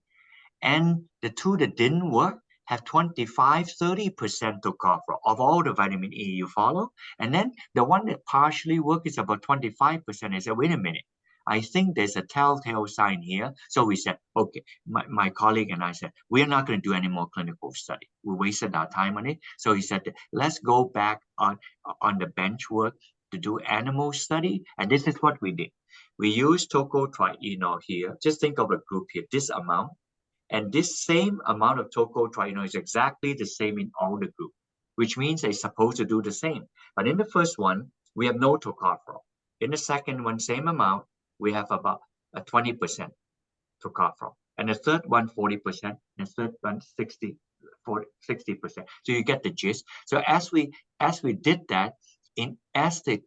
And the two that didn't work have 25, 30% tocopherol of all the vitamin E, you follow? And then the one that partially worked is about 25%. I said, wait a minute. I think there's a telltale sign here. So we said, okay, my colleague and I said, we're not going to do any more clinical study. We wasted our time on it. So he said, let's go back on the bench work to do animal study. And this is what we did. We used tocotrienol here. Just think of a group here, this amount. And this same amount of tocotrienol is exactly the same in all the group, which means they're supposed to do the same. But in the first one, we have no tocopherol. In the second one, same amount, we have about a 20% tocopherol. And the third one, 40%, and the third one, 60%. So you get the gist. So as we did that, as the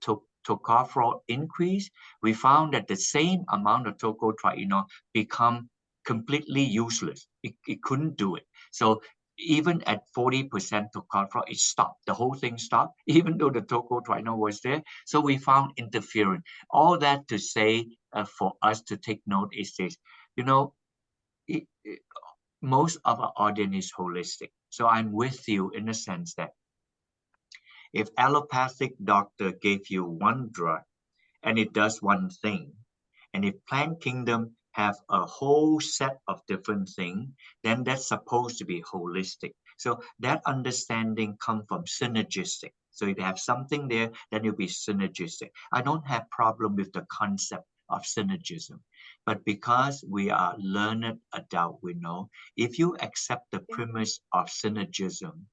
tocopherol increased, we found that the same amount of tocotrienol become completely useless. It couldn't do it. So even at 40% tocopherol, it stopped. The whole thing stopped, even though the tocotrienol was there. So we found interference. All that to say for us to take note is this. You know, most of our audience is holistic. So I'm with you in the sense that if allopathic doctor gave you one drug and it does one thing, and if plant kingdom have a whole set of different things, then that's supposed to be holistic. So that understanding comes from synergistic. So if you have something there, then you'll be synergistic. I don't have problem with the concept of synergism. But because we are learned adult, we know if you accept the Yeah. premise of synergism,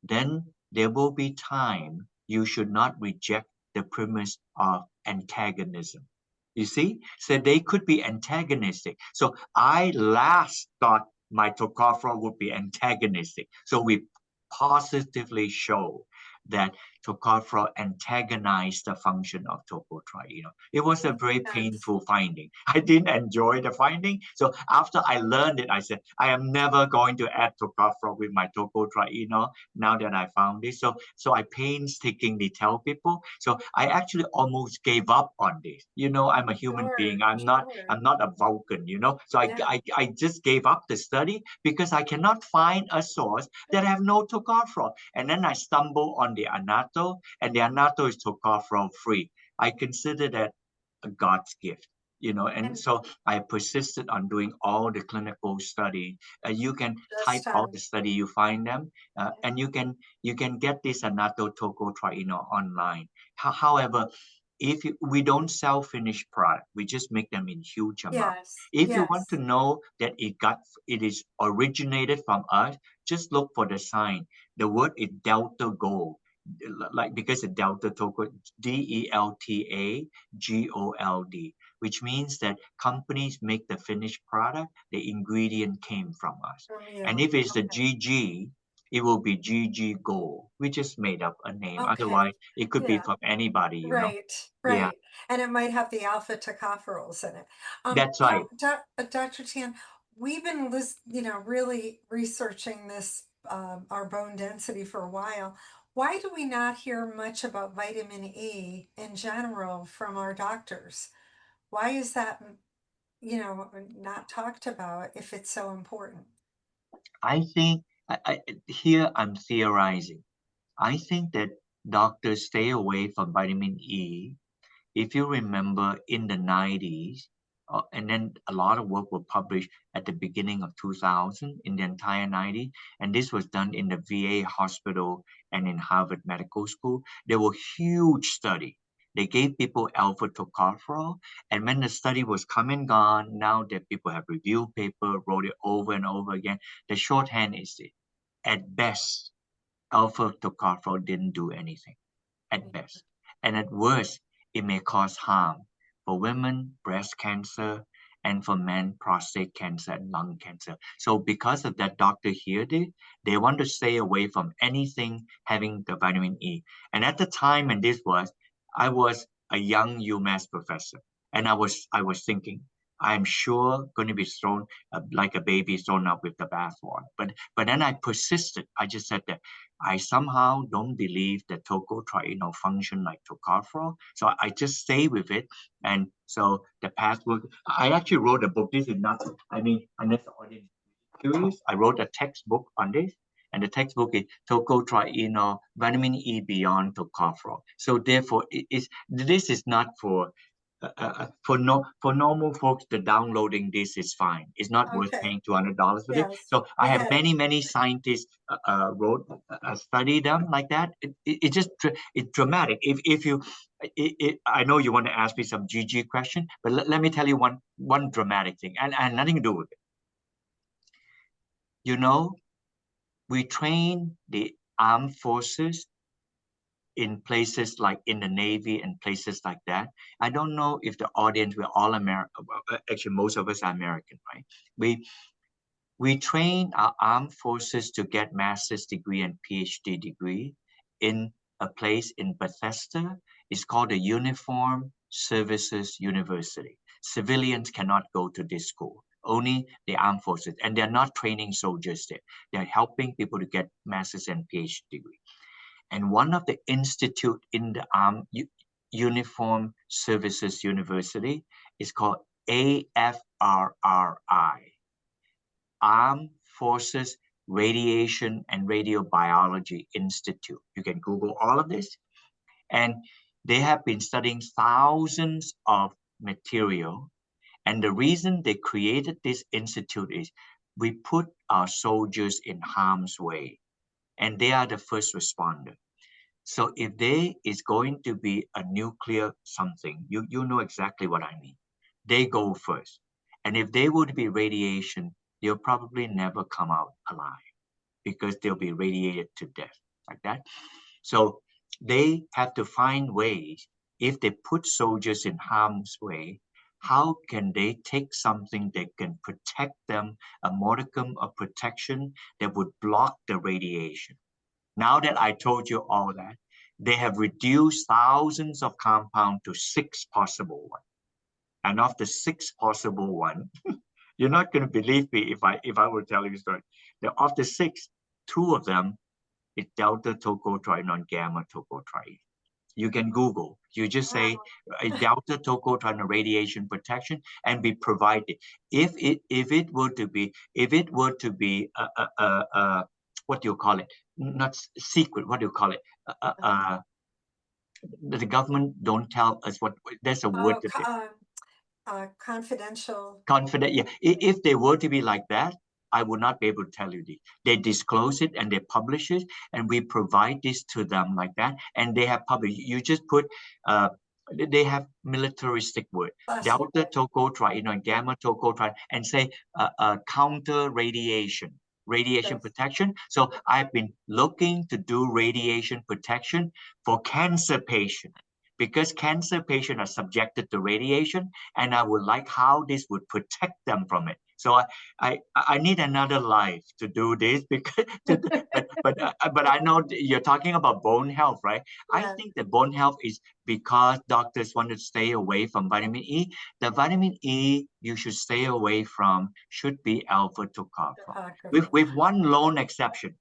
then there will be time you should not reject the premise of antagonism. You see, so they could be antagonistic. So I last thought my tocopherol would be antagonistic. So we positively show that tocopherol antagonized the function of tocotrienol. It was a very Sense. painful finding. I didn't enjoy the finding. So after I learned it, I said, I am never going to add tocopherol with my tocotrienol now that I found this. So I painstakingly tell people. So I actually almost gave up on this. I'm a human being. Sure, I'm not sure. I'm not a Vulcan. So I, Yeah. I, I just gave up the study because I cannot find a source that have no tocopherol. And then I stumble on the Annatto, and the Annatto is tocopherol free. I consider that a God's gift. And And so I persisted on doing all the clinical study. You can type just all the study, you find them, and you can get this Annatto tocotrienol online. However, if we don't sell finished product, we just make them in huge amount. Yes. If you want to Yes. know that it is originated from us, just look for the sign. The word is delta gold, like because the delta toco, DELTAGOLD, which means that companies make the finished product, the ingredient came from us. From And you. if it's the Okay. GG, it will be GG Gold. We just made up a name. Okay. Otherwise, it could be Yeah. from anybody, you know. Right. Yeah, Right. And it might have the alpha-tocopherols in it. that's right. Dr. Tan, we've been really researching this, our bone density for a while. Why do we not hear much about vitamin E in general from our doctors? Why is that, not talked about if it's so important? I think here I'm theorizing. I think that doctors stay away from vitamin E. If you remember in the 90s, and then a lot of work was published at the beginning of 2000 in the entire 90s, and this was done in the VA hospital and in Harvard Medical School. There were huge studies. They gave people alpha-tocopherol, and when the study was come and gone, now that people have reviewed paper, wrote it over and over again, the shorthand is this: at best, alpha-tocopherol didn't do anything at best. And at worst, it may cause harm for women, breast cancer, and for men, prostate cancer and lung cancer. So because of that, doctor here, they want to stay away from anything having the vitamin E. And at the time, and I was a young UMass professor, and I was thinking, I'm sure going to be thrown like a baby thrown up with the bathwater. But then I persisted. I just said that I somehow don't believe that tocotrienol function like tocopherol. So I just stay with it. And so the past work, I actually wrote a book. This is not, I mean, unless the audience is curious, I wrote a textbook on this. And the textbook is Tocotrienol, Vitamin E Beyond Tocopherol. So therefore, this is not for normal folks. The downloading this is fine. It's not worth Okay. paying $200 for this. Yes. So I I have get it. many scientists wrote study them like that. It just it's dramatic. If you I know you want to ask me some GG question, but let me tell you one dramatic thing, and nothing to do with it. You know, we train the armed forces in places like in the Navy and places like that. I don't know if the audience, we're all American. Actually, most of us are American, right? We train our armed forces to get master's degree and Ph.D. degree in a place in Bethesda. It's called the Uniform Services University. Civilians cannot go to this school, only the armed forces. And they're not training soldiers there. They're helping people to get master's and Ph.D. degree. And one of the institute in the Uniform Services University is called AFRRI, Armed Forces Radiation and Radiobiology Institute. You can Google all of this. And they have been studying thousands of material. And the reason they created this institute is we put our soldiers in harm's way, and they are the first responder. So if there is going to be a nuclear something, you know exactly what I mean. They go first. And if they would be radiation, they'll probably never come out alive because they'll be radiated to death like that. So they have to find ways, if they put soldiers in harm's way, how can they take something that can protect them, a modicum of protection that would block the radiation? Now that I told you all that, they have reduced thousands of compounds to 6 possible ones. And of the 6 possible ones, you're not going to believe me if I were telling you a story. Of the 6, 2 of them is delta tocotrienol gamma tocotrienol. You can Google. You just say Wow. delta tocotrienol radiation protection, and be provided. If it were to be what do you call it? Not secret. What do you call it? The government don't tell us what. There's a word Oh, that they confidential. confident. Yeah, if they were to be like that, I would not be able to tell you this. They disclose it and they publish it, and we provide this to them like that, and they have published. You just put, they have militaristic word, delta tocotrienol and gamma tocotrienol, and say counter radiation protection. So I've been looking to do radiation protection for cancer patients, because cancer patients are subjected to radiation, and I would like how this would protect them from it. So I need another life to do this, because but I know you're talking about bone health, right? I think the bone health is because doctors want to stay away from vitamin E. The vitamin E you should stay away from should be alpha-tocopherol, with one lone exception.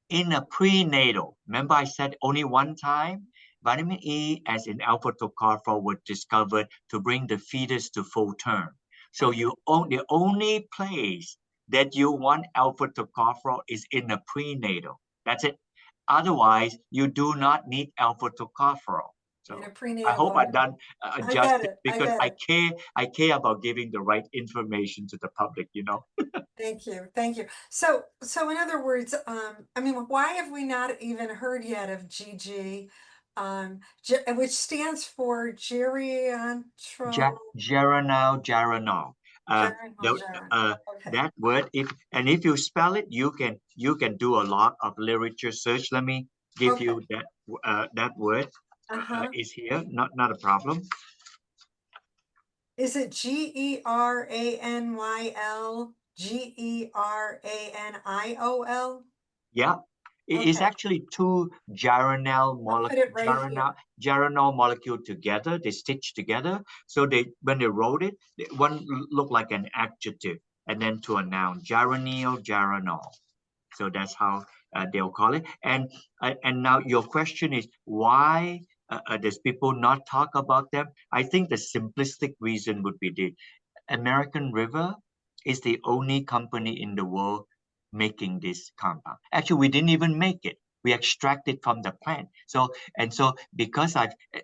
In a prenatal, remember I said only one time, vitamin E, as in alpha-tocopherol, was discovered to bring the fetus to full term. So the only place that you want alpha-tocopherol is in a prenatal. That's it. Otherwise, you do not need alpha-tocopherol. So I hope I've done justice, because I care about giving the right information to the public, you know. Thank you. Thank you. So in other words, I mean, why have we not even heard yet of GG, which stands for Geranylgeraniol. That word, if you spell it, you can do a lot of literature search. Let me give you that word. Is here, not a problem. Is it GERANYL? GERANIOL? Yeah, it's actually two geranol molecule together. They stitch together. So when they wrote it, one looked like an adjective, and then to a noun, geranol. So that's how they'll call it. And now your question is, why does people not talk about them? I think the simplistic reason would be the American River is the only company in the world making this compound. Actually, we didn't even make it. We extract it from the plant. So because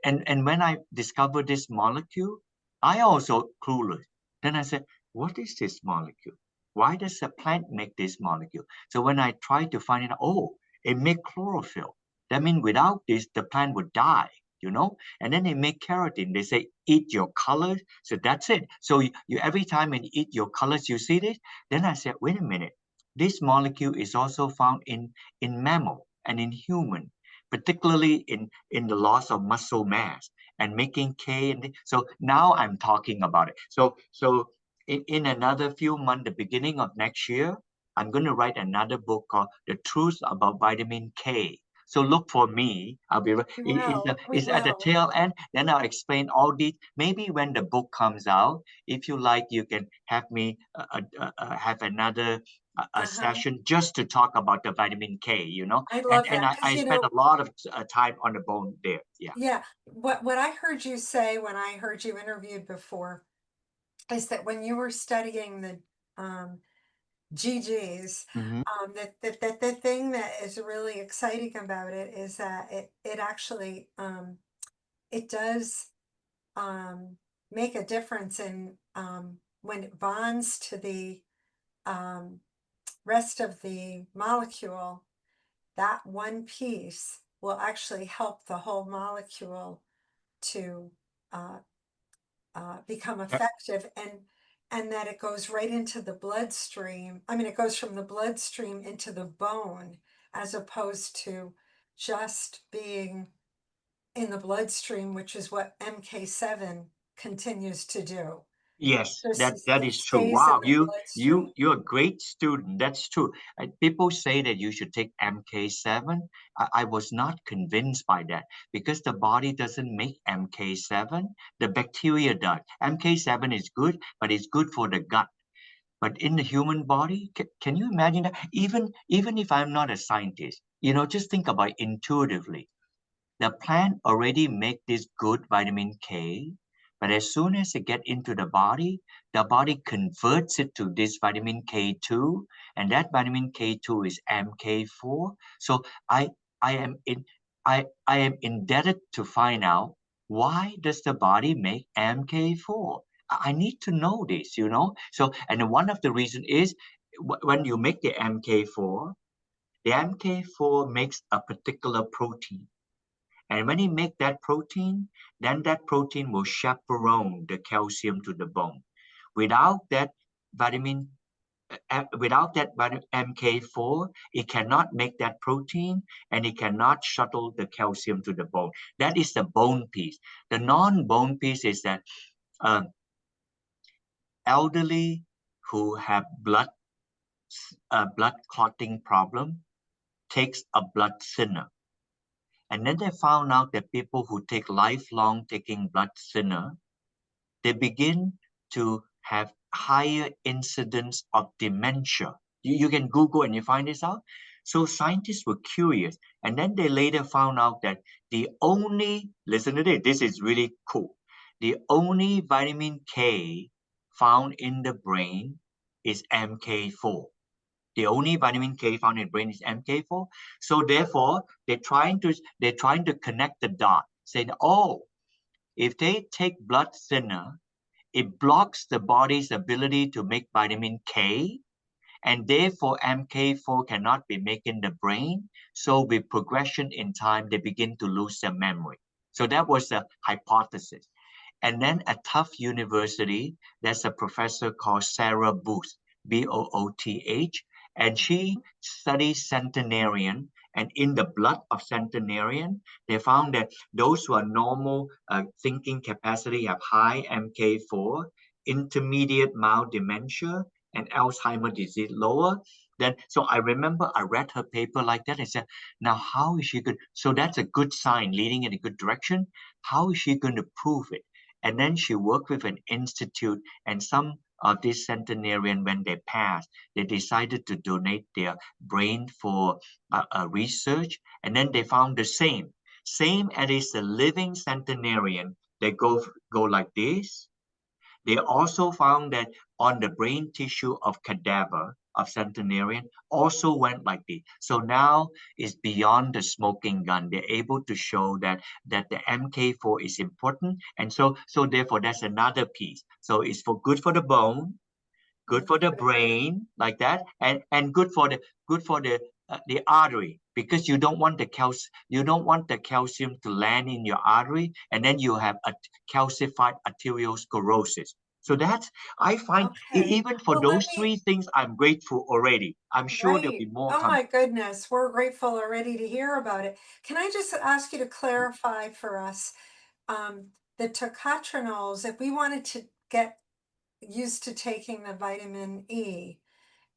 and when I discovered this molecule, I also clueless. Then I said, what is this molecule? Why does a plant make this molecule? So when I tried to find it out, oh, it makes chlorophyll. That means without this, the plant would die, you know? And then they make keratin. They say, eat your colors. So that's it. So you every time you eat your colors, you see this. Then I said, wait a minute. This molecule is also found in mammal and in human, particularly in the loss of muscle mass and making K. So now I'm talking about it. So in another few months, the beginning of next year, I'm going to write another book called The Truth About Vitamin K. So look for me. I'll be it's at the tail end. Then I'll explain all these. Maybe when the book comes out, if you like, you can have me have another session just to talk about the vitamin K. You know, I love and that. I spent a lot of time on the bone there. Yeah. Yeah. What I heard you say when I heard you interviewed before is that when you were studying the GGs, that the thing that is really exciting about it is that it actually it does make a difference in when it bonds to the rest of the molecule. That one piece will actually help the whole molecule to become effective, and that it goes right into the bloodstream. I mean, it goes from the bloodstream into the bone, as opposed to just being in the bloodstream, which is what MK7 continues to do. Yes, that is true. Wow, you're a great student. That's true. People say that you should take MK7. I was not convinced by that, because the body doesn't make MK7. The bacteria does. MK7 is good, but it's good for the gut. But in the human body, can you imagine that? Even if I'm not a scientist, you know, just think about it intuitively. The plant already make this good vitamin K, but as soon as it get into the body converts it to this vitamin K2, and that vitamin K2 is MK4. So I am indebted to find out, why does the body make MK4? I need to know this, you know. So, and one of the reason is when you make the MK4, the MK4 makes a particular protein. And when it make that protein, then that protein will chaperone the calcium to the bone. Without that vitamin, without that MK4, it cannot make that protein and it cannot shuttle the calcium to the bone. That is the bone piece. The non-bone piece is that elderly who have blood clotting problem takes a blood thinner. And then they found out that people who take lifelong taking blood thinner, they begin to have higher incidence of dementia. You can Google and you find this out. So scientists were curious. And then they later found out that the only, listen to this is really cool. The only vitamin K found in the brain is MK4. The only vitamin K found in the brain is MK4. So therefore, they're trying to connect the dot, saying, oh, if they take blood thinner, it blocks the body's ability to make vitamin K, and therefore MK4 cannot be made in the brain. So with progression in time, they begin to lose their memory. So that was the hypothesis. And then at Tufts University, there's a professor called Sarah Booth, Booth, and she studies centenarian. And in the blood of centenarian, they found that those who are normal thinking capacity have high MK4, intermediate mild dementia, and Alzheimer's disease lower. Then, so I remember I read her paper like that and said, now how is she going? So that's a good sign leading in a good direction. How is she going to prove it? And then she worked with an institute, and some of these centenarians, when they passed, they decided to donate their brain for research. And then they found the same as is the living centenarian. They go like this. They also found that on the brain tissue of cadaver of centenarian also went like this. So now it's beyond the smoking gun. They're able to show that the MK4 is important, and so therefore that's another piece. So it's good for the bone, good for the brain, like that, and good for the artery, because you don't want the calcium to land in your artery, and then you have a calcified arteriosclerosis. So that's, I find, Okay. even for Well, let those me, three things, I'm grateful already. I'm sure there'll be great. more Oh coming. my goodness, we're grateful already to hear about it. Can I just ask you to clarify for us, the tocotrienols, if we wanted to get used to taking the vitamin E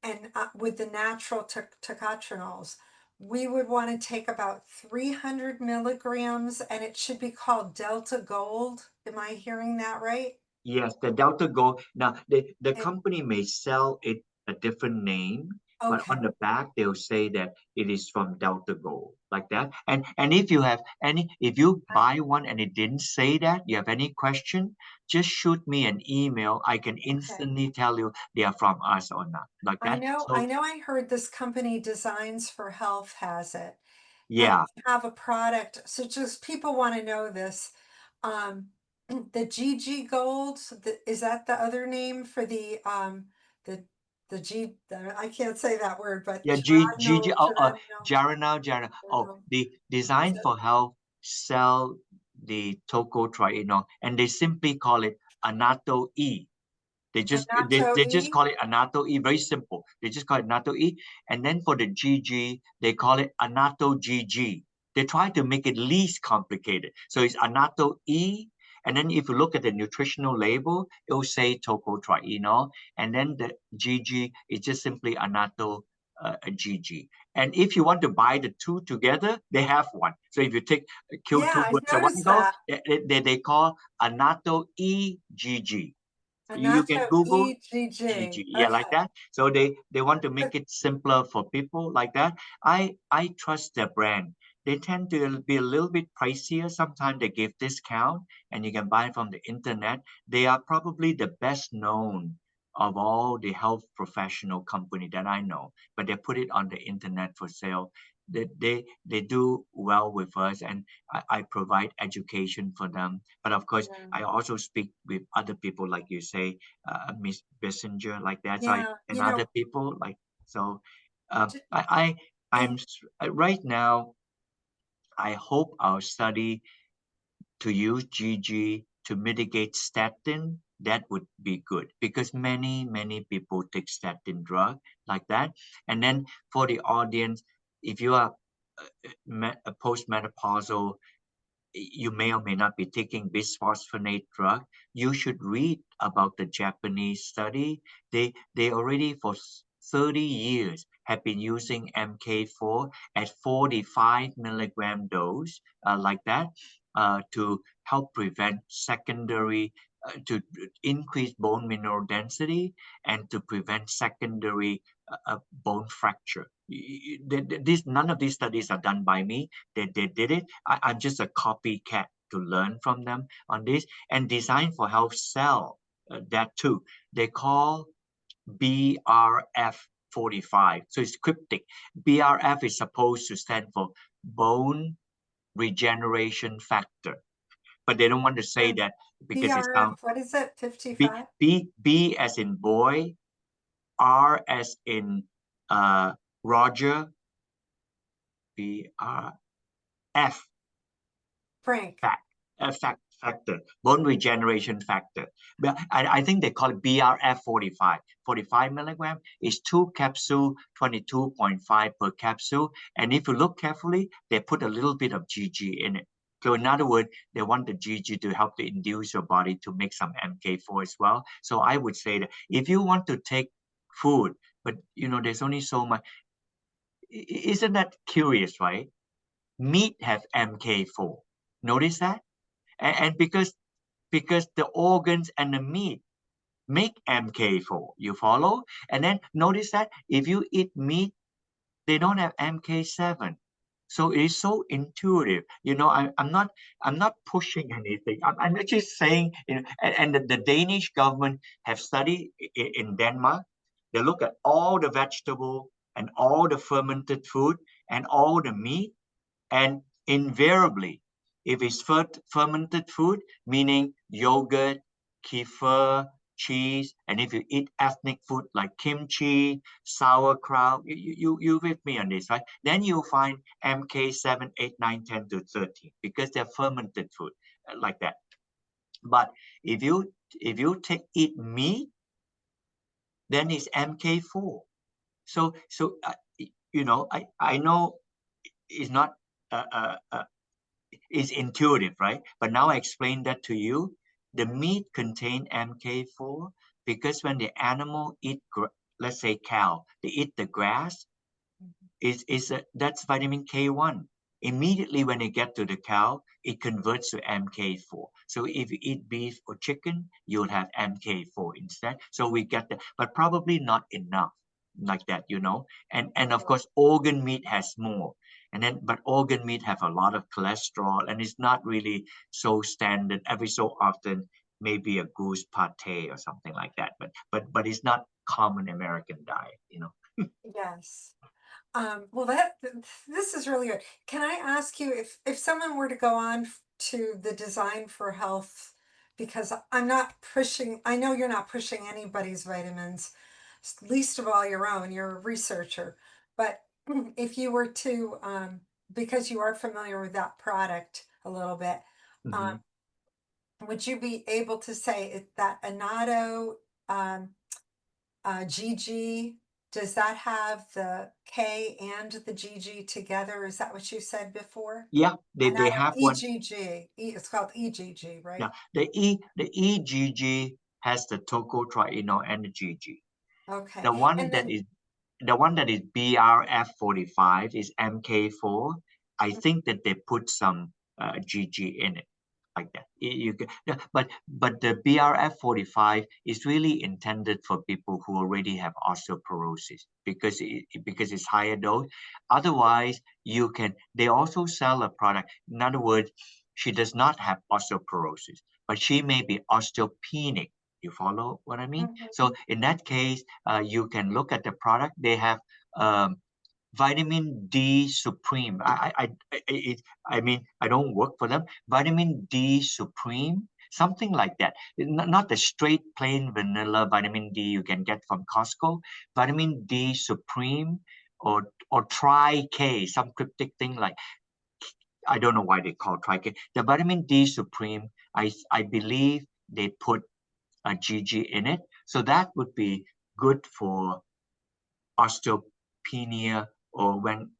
and with the natural tocotrienols, we would want to take about 300 milligrams, and it should be called Delta Gold. Am I hearing that right? Yes, the Delta Go. Now, the And company may sell it a different name, but on okay, the back they'll say that it is from Delta Go, like that. And if you have any, if you I, buy one and it didn't say that, you have any question, just shoot me an email. I can okay. instantly tell you they are from us or not, like I that. know, I So know I heard this company Designs for Health has it, and yeah, they have a product. So just people want to know this. Um, the GG Gold, is that the other name for the I can't say that word, but yeah, Geranylgeraniol. Geranylgeraniol. Oh, the Is Design it for Health sell the Tocotrienol, and they simply call it Annatto E. Annatto They just E? call it Annatto E. Very simple. They just call it Annatto E. And then for the GG, they call it Annatto GG. They try to make it least complicated. So it's Annatto E. And then if you look at the nutritional label, it will say tocotrienol. And then the GG is just simply Annatto GG. And if you want to buy the two together, they have one. So if you kill Yeah, two I've birds with one noticed go, that. they call Annatto EGG. You can Annatto Google GG, EGG. yeah, like Okay. that. So they want to make it simpler for people like that. I trust their brand. They tend to be a little bit pricier. Sometimes they give discount, and you can buy it from the internet. They are probably the best known of all the health professional company that I know, but they put it on the internet for sale. they do well with us, and I provide education for them. But of course, Yeah. I also speak with other people, like you say, Miss Bissinger, like that. So Yeah. and other people like so. J- I'm and right now. I hope our study to use GG to mitigate statin, that would be good because many people take statin drug like that. And then for the audience, if you are a postmenopausal, you may or may not be taking bisphosphonate drug. You should read about the Japanese study. They already for 30 years have been using MK4 at 45 milligram dose, like that, to help prevent secondary, to increase bone mineral density and to prevent secondary bone fracture. None of these studies are done by me. They did it. I'm just a copycat to learn from them on this, and Design for Health Cell, that too. They call BRF 45. So it's cryptic. BRF is supposed to stand for bone regeneration factor, but they don't want to say that because it sounds BRF, what is it? B, 55? B as in boy, R as in Roger, BRF Frank. factor, bone regeneration factor. But I think they call it BRF 45. 45 milligram is 2 capsule, 22.5 per capsule. And if you look carefully, they put a little bit of GG in it. So in other words, they want the GG to help to induce your body to make some MK4 as well. So I would say that if you want to take food, but there's only so much. Isn't that curious, right? Meat have MK4. Notice that? And because the organs and the meat make MK4, you follow? And then notice that if you eat meat, they don't have MK7. So it is so intuitive. I'm not pushing anything. I'm actually saying, and the Danish government have studied in Denmark. They look at all the vegetable and all the fermented food and all the meat, and invariably, if it's fermented food, meaning yogurt, kefir, cheese, and if you eat ethnic food like kimchi, sauerkraut, you with me on this, right? Then you'll find MK7, 8, 9, 10 to 13 because they're fermented food like that. But if you eat meat, then it's MK4. I know it's not is intuitive, right? But now I explain that to you. The meat contain MK4 because when the animal eat, let's say cow, they eat the grass, that's vitamin K1. Immediately when they get to the cow, it converts to MK4. So if you eat beef or chicken, you'll have MK4 instead. So we get that, but probably not enough like that, And of course, organ meat has more. But organ meat have a lot of cholesterol, and it's not really so standard. Every so often, maybe a goose pate or something like that. But it's not common American diet. Yes. Well, this is really good. Can I ask you if someone were to go on to the Design for Health, because I'm not pushing, I know you're not pushing anybody's vitamins, least of all your own, you're a researcher. But if you were to, because you are familiar with that product a little bit, Mhm. um, would you be able to say that Annatto GG, does that have the K and the GG together? Is that what you said before? Yeah, they Annatto have one. EGG. It's called EGG, Yeah, right? the EGG has the tocotrienol and the GG. Okay. The one And that then is the one that is BRF 45 is MK4. I think that they put some GG in it like that. Yeah, but the BRF 45 is really intended for people who already have osteoporosis because it's higher dose. Otherwise, they also sell a product. In other words, she does not have osteoporosis, but she may be osteopenic. You follow what I mean? Mhm. So in that case, you can look at the product. They have um, vitamin D Supreme. I mean, I don't work for them. Vitamin D Supreme, something like that. Not the straight plain vanilla vitamin D you can get from Costco. Vitamin D Supreme or Tri-K, some cryptic thing like, I don't know why they call Tri-K. The vitamin D Supreme, I believe they put a GG in it. So that would be good for osteopenia or when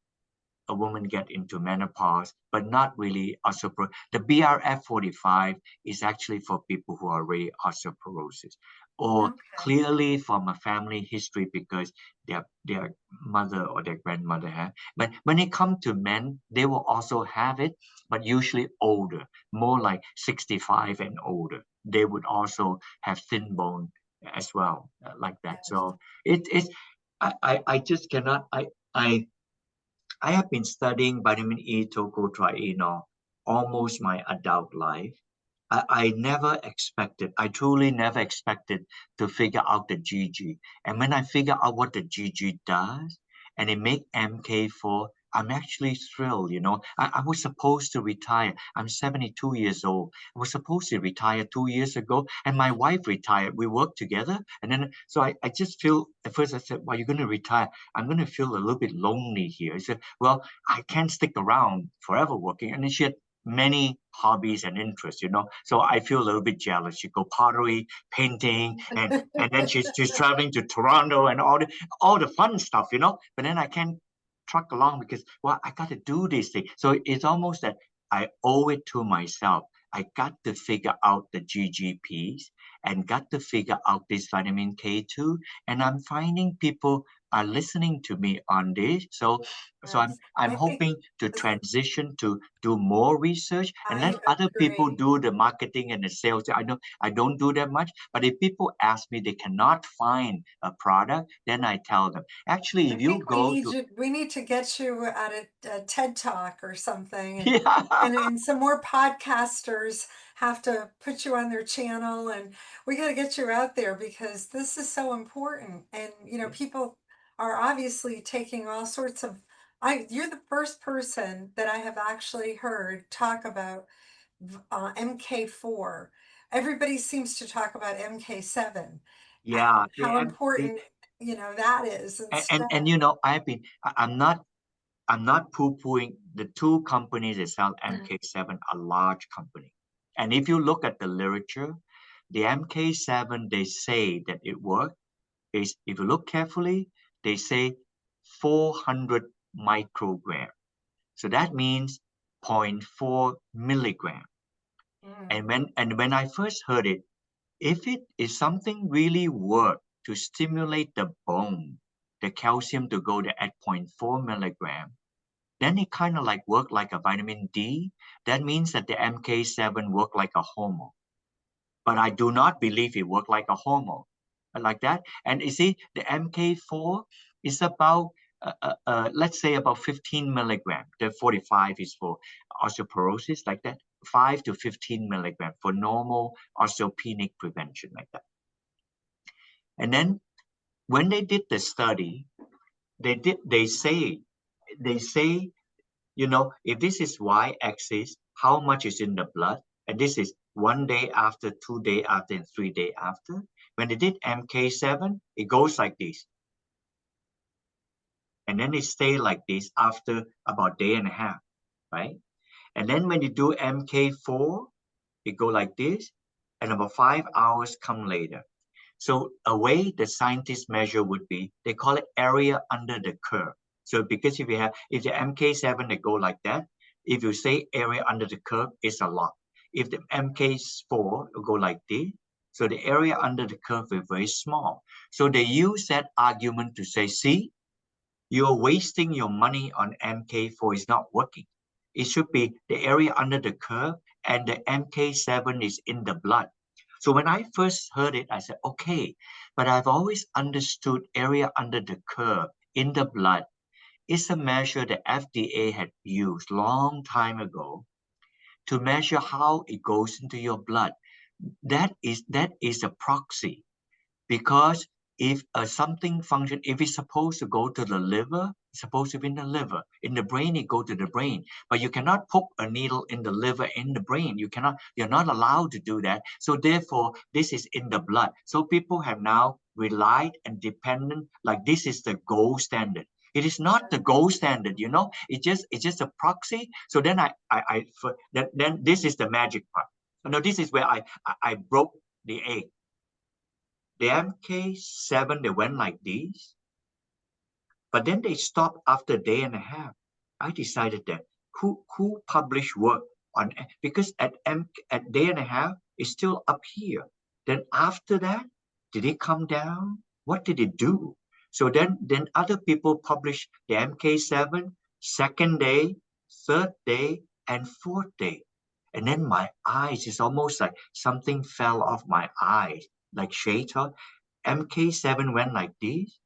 a woman get into menopause, but not really osteoporosis. The BRF45 is actually for people who are already osteoporosis, or Okay. clearly from a family history because their mother or their grandmother had. But when it comes to men, they will also have it, but usually older, more like 65 and older. They would also have thin bone as well, like that. Yes. So it's I just cannot I have been studying vitamin E tocotrienol almost my adult life. I never expected, I truly never expected to figure out the GG. And when I figure out what the GG does and it make MK4, I'm actually thrilled, you know. I was supposed to retire. I'm 72 years old. I was supposed to retire 2 years ago, and my wife retired. We worked together. And then, so I just feel, at first I said, well, you're going to retire. I'm going to feel a little bit lonely here. I said, well, I can't stick around forever working. And then she had many hobbies and interests, you know. So I feel a little bit jealous. She go pottery, painting, and then she's traveling to Toronto and all the fun stuff, you know. But then I can't truck along because well, I got to do this thing. So it's almost that I owe it to myself. I got to figure out the GGPs and got to figure out this vitamin K2. And I'm finding people are listening to me on this. So Yes. I'm I think hoping to this- transition to do more research and let I other people agree. do the marketing and the sales. I don't do that much, but if people ask me they cannot find a product, then I tell them. Actually, I if you think go to we need to get you at a TED Talk or something, yeah, and some more podcasters have to put you on their channel, and we got to get you out there because this is so important. And you know, people are obviously taking all sorts of. You're the first person that I have actually heard talk about MK4. Everybody seems to talk about MK7 and yeah, how the important that is and stuff. and you know I'm not poo-pooing the two companies that sell MK7 are large company. And if you look at the literature, the MK7 they say that it works is if you look carefully, they say 400 microgram. So that means zero point 0.4 milligram. Mm. And when I first heard it, if it is something really work to stimulate the bone, the calcium to go to at zero point 0.4 milligram, then it kind of like work like a vitamin D. That means that the MK7 work like a hormone. But I do not believe it work like a hormone like that. And you see, the MK4 is about, let's say about 15 milligram. The 45 is for osteoporosis like that. 5 to 15 milligram for normal osteopenic prevention like that. And then when they did the study, they say you know, if this is y-axis, how much is in the blood, and this is 1 day after, 2 day after, and 3 day after. When they did MK7, it goes like this. And then it stay like this after about day and a half, right? And then when you do MK4, it go like this, and about 5 hours come later. So a way the scientists measure would be, they call it area under the curve. So because if the MK7, they go like that, if you say area under the curve, it's a lot. If the MK4 go like this, so the area under the curve is very small. So they use that argument to say, see, you're wasting your money on MK4, it's not working. It should be the area under the curve and the MK7 is in the blood. So when I first heard it, I said, okay, but I've always understood area under the curve in the blood is a measure the FDA had used long time ago to measure how it goes into your blood. That is a proxy because if something function, if it's supposed to go to the liver, It's supposed to be in the liver. In the brain, it go to the brain. But you cannot poke a needle in the liver, in the brain. You're not allowed to do that. So therefore, this is in the blood. So people have now relied and dependent, like this is the gold standard. It is not the gold standard, you know. It's just a proxy. So then then this is the magic part. No, this is where I broke the egg. The MK7, they went like this, but then they stopped after a day and a half. I decided that who published work on, because at day and a half it's still up here. Then after that, did it come down? What did it do? So then other people published the MK7 second day, third day, and fourth day. And then my eyes, it's almost like something fell off my eyes, like Shater. MK7 went like this.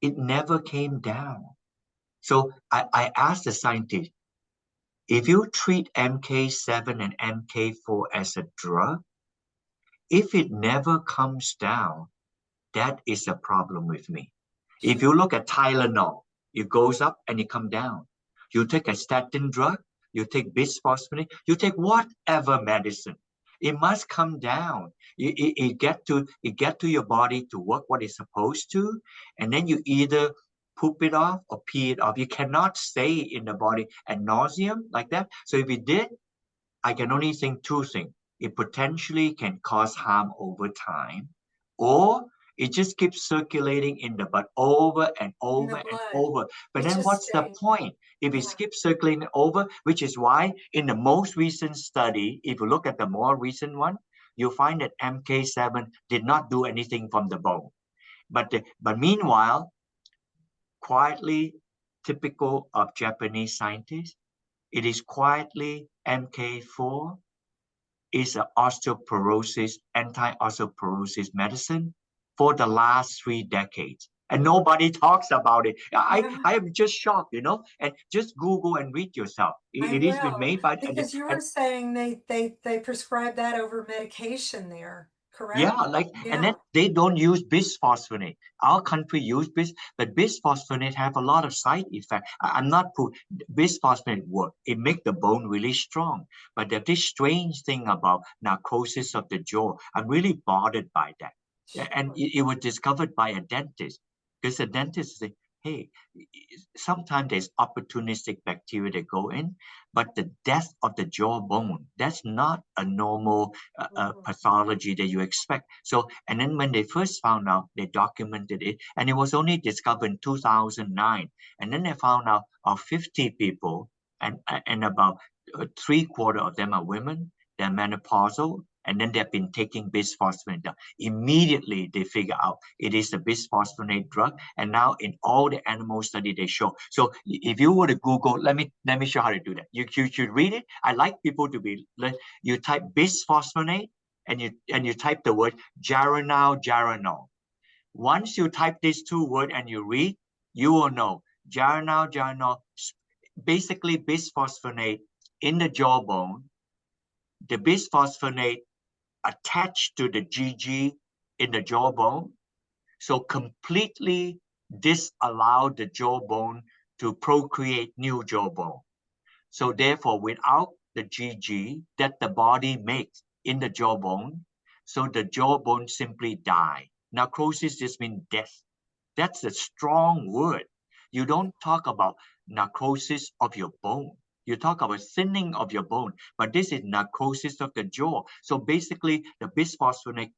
It never came down. So I asked the scientist, if you treat MK7 and MK4 as a drug, if it never comes down, that is a problem with me. If you look at Tylenol, it goes up and it comes down. You take a statin drug, you take bisphosphonate, you take whatever medicine, it must come down. It get to your body to work what it's supposed to, and then you either poop it off or pee it off. You cannot stay in the body ad nauseum like that. So if it did, I can only think two things. It potentially can cause harm over time, or it just keeps circulating in the blood over and In the over and blood. over. But It's then just what's the staying. point? If it Yeah. keeps circulating over, which is why in the most recent study, if you look at the more recent one, you'll find that MK7 did not do anything from the bone. But meanwhile, quietly typical of Japanese scientists, it is quietly MK4 is an osteoporosis, anti-osteoporosis medicine for the last 3 decades. And Yeah. nobody talks about it. Yeah. I am just shocked, you know, and just Google and read yourself. I It has been will. made by, Because you're saying they prescribe that over medication there, yeah, correct? like, and then Yeah. they don't use bisphosphonate. Our country use but bisphosphonate have a lot of side effects. I'm not bisphosphonate work. It make the bone really strong. But there's this strange thing about narcosis of the jaw. I'm really bothered by that. And Sure. it was discovered by a dentist, because the dentist say, hey, sometimes there's opportunistic bacteria that go in, but the death of the jawbone, that's not a normal Mhm. pathology that you expect. So, and then when they first found out, they documented it, and it was only discovered in 2009. And then they found out of 50 people, and about three-quarters of them are women, they're menopausal, and then they've been taking bisphosphonate. Immediately, they figure out it is a bisphosphonate drug, and now in all the animal study they show. So if you were to Google, let me show how to do that. You should read it. I like people to be. You type bisphosphonate, and you type the word Geranylgeraniol. Once you type these two words and you read, you will know Geranylgeraniol, basically bisphosphonate in the jawbone. The bisphosphonate attached to the GG in the jawbone, so completely disallow the jawbone to procreate new jawbone. So therefore, without the GG that the body makes in the jawbone, so the jawbone simply die. Necrosis just means death. That's a strong word. You don't talk about necrosis of your bone. You talk about thinning of your bone, but this is necrosis of the jaw. So basically, the bisphosphonate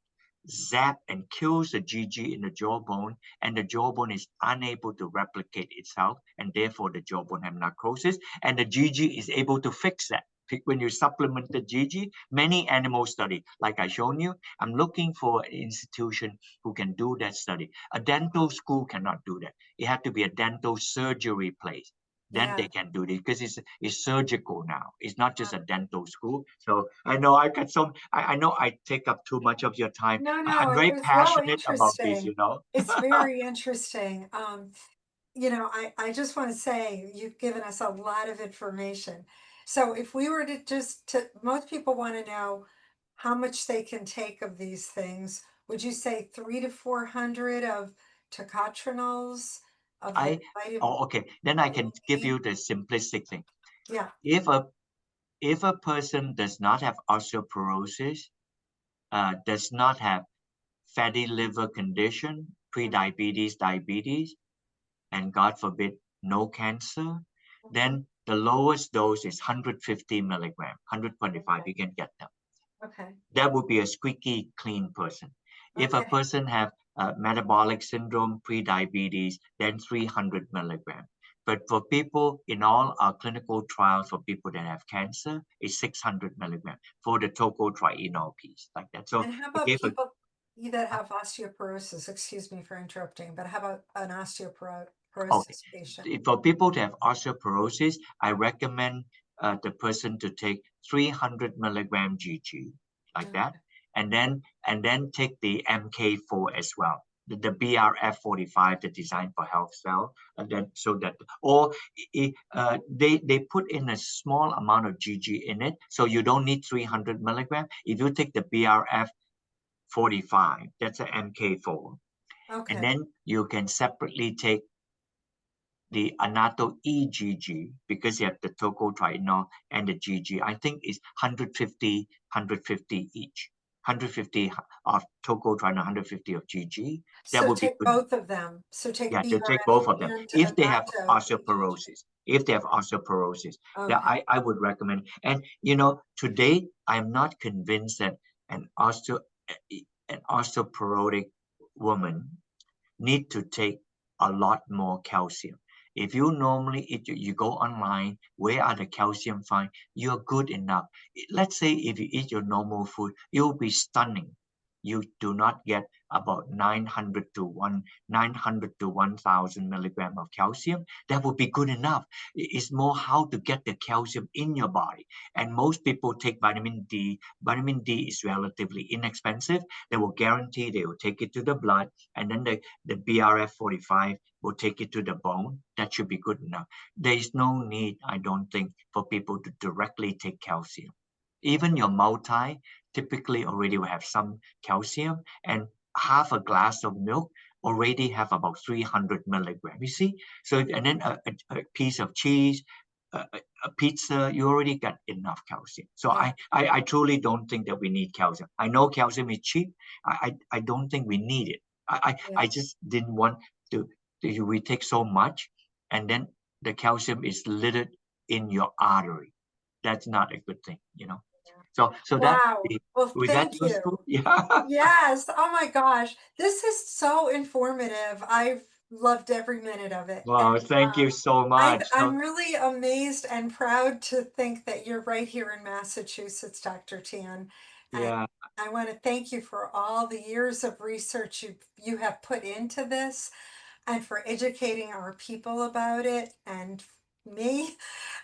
zap and kills the GG in the jawbone, and the jawbone is unable to replicate itself, and therefore the jawbone have necrosis, and the GG is able to fix that. When you supplement the GG, many animal study, like I shown you, I'm looking for an institution who can do that study. A dental school cannot do that. It had to be a dental surgery place. Then Yeah. they can do this, because it's surgical now. It's not just a dental school. So I know I got some. I know I take up too much of your time. No, I'm no, very it's real passionate about this, interesting. you know. It's very interesting. I just want to say you've given us a lot of information. So if we were to most people want to know how much they can take of these things, would you say 300 to 400 of tocotrienols of the I vitamin. oh okay. Then I can give D? you the simplistic thing. Yeah. If a person does not have osteoporosis, does not have fatty liver condition, pre-diabetes, diabetes, and God forbid, no cancer, then the lowest dose is 150 milligram, 125, you can get them. Okay. That would be a squeaky clean person. If a Okay. person have metabolic syndrome, pre-diabetes, then 300 milligram. But for people in all our clinical trials for people that have cancer, it's 600 milligram for the tocotrienol piece, like that. So And how I about gave a people that have osteoporosis? Excuse me for interrupting, but how about an okay. osteoporosis patient? For people to have osteoporosis, I recommend the person to take 300 milligram GG, like that, Okay. and then take the MK4 as well, the BRF45, the design for health cell, and then so that or they put in a small amount of GG in it, so you don't need 300 milligram. If you take the BRF45, that's an MK4, and Okay. then you can separately take the Annatto EGG because you have the tocotrienol and the GG. I think it's 150, 150 each. 150 of tocotrienol, 150 of GG. That So would be take good. both of them. So take Yeah, to take BRF both of them. and If they have Annatto EGG. osteoporosis, if they have osteoporosis, that Okay. I would recommend. And you know, to date, I'm not convinced that an osteoporotic woman need to take a lot more calcium. If you normally eat, you go online, where are the calcium find? You're good enough. Let's say if you eat your normal food, you'll be stunning. You do not get about 900 to 1,000 milligram of calcium. That would be good enough. It's more how to get the calcium in your body. And most people take vitamin D. Vitamin D is relatively inexpensive. They will guarantee they will take it to the blood, and then the BRF45 will take it to the bone. That should be good enough. There is no need, I don't think, for people to directly take calcium. Even your multi typically already will have some calcium, and half a glass of milk already have about 300 milligrams. You see? So, and then a piece of cheese, a pizza, you already got enough calcium. So Yeah. I truly don't think that we need calcium. I know calcium is cheap. I don't think we need it. Yeah. I just didn't want we take so much, and then the calcium is littered in your artery. That's not a good thing, you know. So that Wow. Well, was that thank you. useful? Yeah. Yes. Oh my gosh. This is so informative. I've loved every minute of it. And Wow, thank you so I, much. I'm So really amazed and proud to think that you're right here in Massachusetts, Dr. Tan. And yeah, I want to thank you for all the years of research you have put into this and for educating our people about it. And me,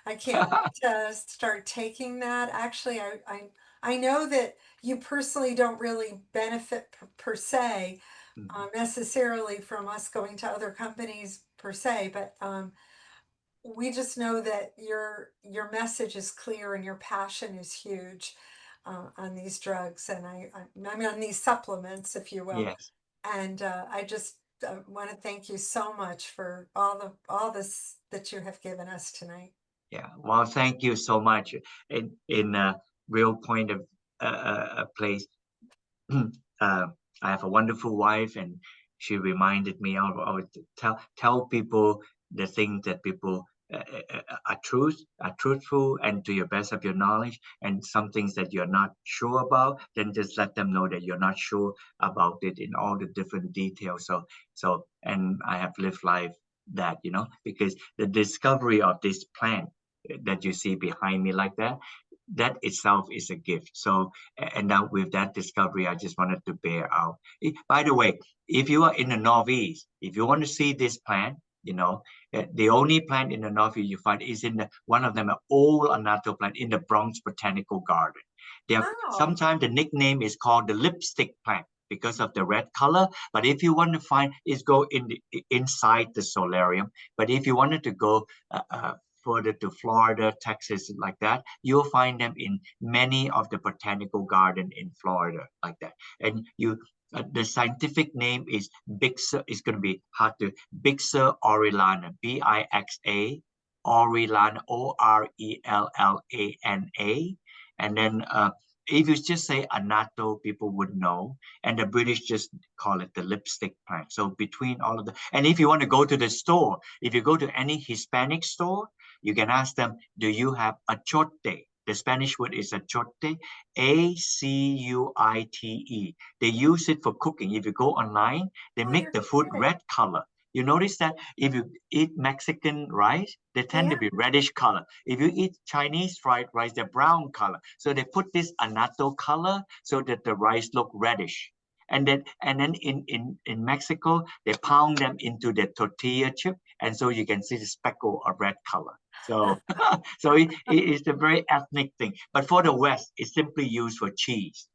I can't wait to start taking that. Actually, I know that you personally don't really benefit per se, Mhm. necessarily from us going to other companies per se, but we just know that your message is clear and your passion is huge on these drugs, and I mean on these supplements, if you will. Yes. And I just want to thank you so much for all this that you have given us tonight. Yeah. Well, thank you so much. In a real point of place, uh, I have a wonderful wife, and she reminded me of tell people the things that people are truthful, and to your best of your knowledge, and some things that you're not sure about, then just let them know that you're not sure about it in all the different details. And I have lived life that, because the discovery of this plant that you see behind me like that itself is a gift. So, and now with that discovery, I just wanted to bear out. By the way, if you are in the Northeast, if you want to see this plant, the only plant in the Northeast you find is in one of them, an old Annatto plant in the Bronx Botanical Garden. Oh, Sometimes the nickname is called the lipstick plant because of the red color. But if you want to find, is go inside the solarium. But if you wanted to go further to Florida, Texas, like that, you'll find them in many of the botanical garden in Florida, like that. And the scientific name is Bixa. It's going to be hard to Bixa orellana, Bixa orellana, Orellana. And then if you just say annatto, people would know. And the British just call it the lipstick plant. So between all of the, and if you want to go to the store, if you go to any Hispanic store, you can ask them, do you have achote? The Spanish word is achote, Acuite. They use it for cooking. If you go online, they Oh, make you're the food kidding. red color. You notice that if you eat Mexican rice, they tend to Yeah. be reddish color. If you eat Chinese fried rice, they're brown color. So they put this annatto color so that the rice look reddish. And then in Mexico, they pound them into the tortilla chip, and so you can see the speckle of red color. So so it's a very ethnic thing. But for the West, it's simply used for cheese,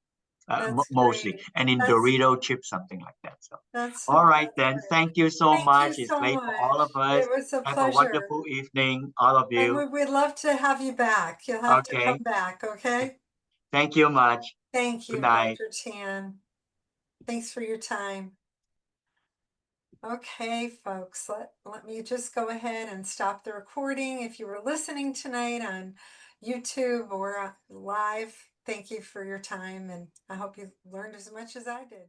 That's mostly, great. and in That's Dorito chips, something like that. So, that's all right that's then. great. Thank you so Thank you much. It's so late for all of much. us. It was a Have a pleasure. wonderful evening, all of And you. we'd love to have you back. You'll have to come Okay. back, okay? Thank you much. Thank Good you, night. Dr. Tan. Thanks for your time. Okay, folks, let me just go ahead and stop the recording. If you were listening tonight on YouTube or live, thank you for your time, and I hope you learned as much as I did.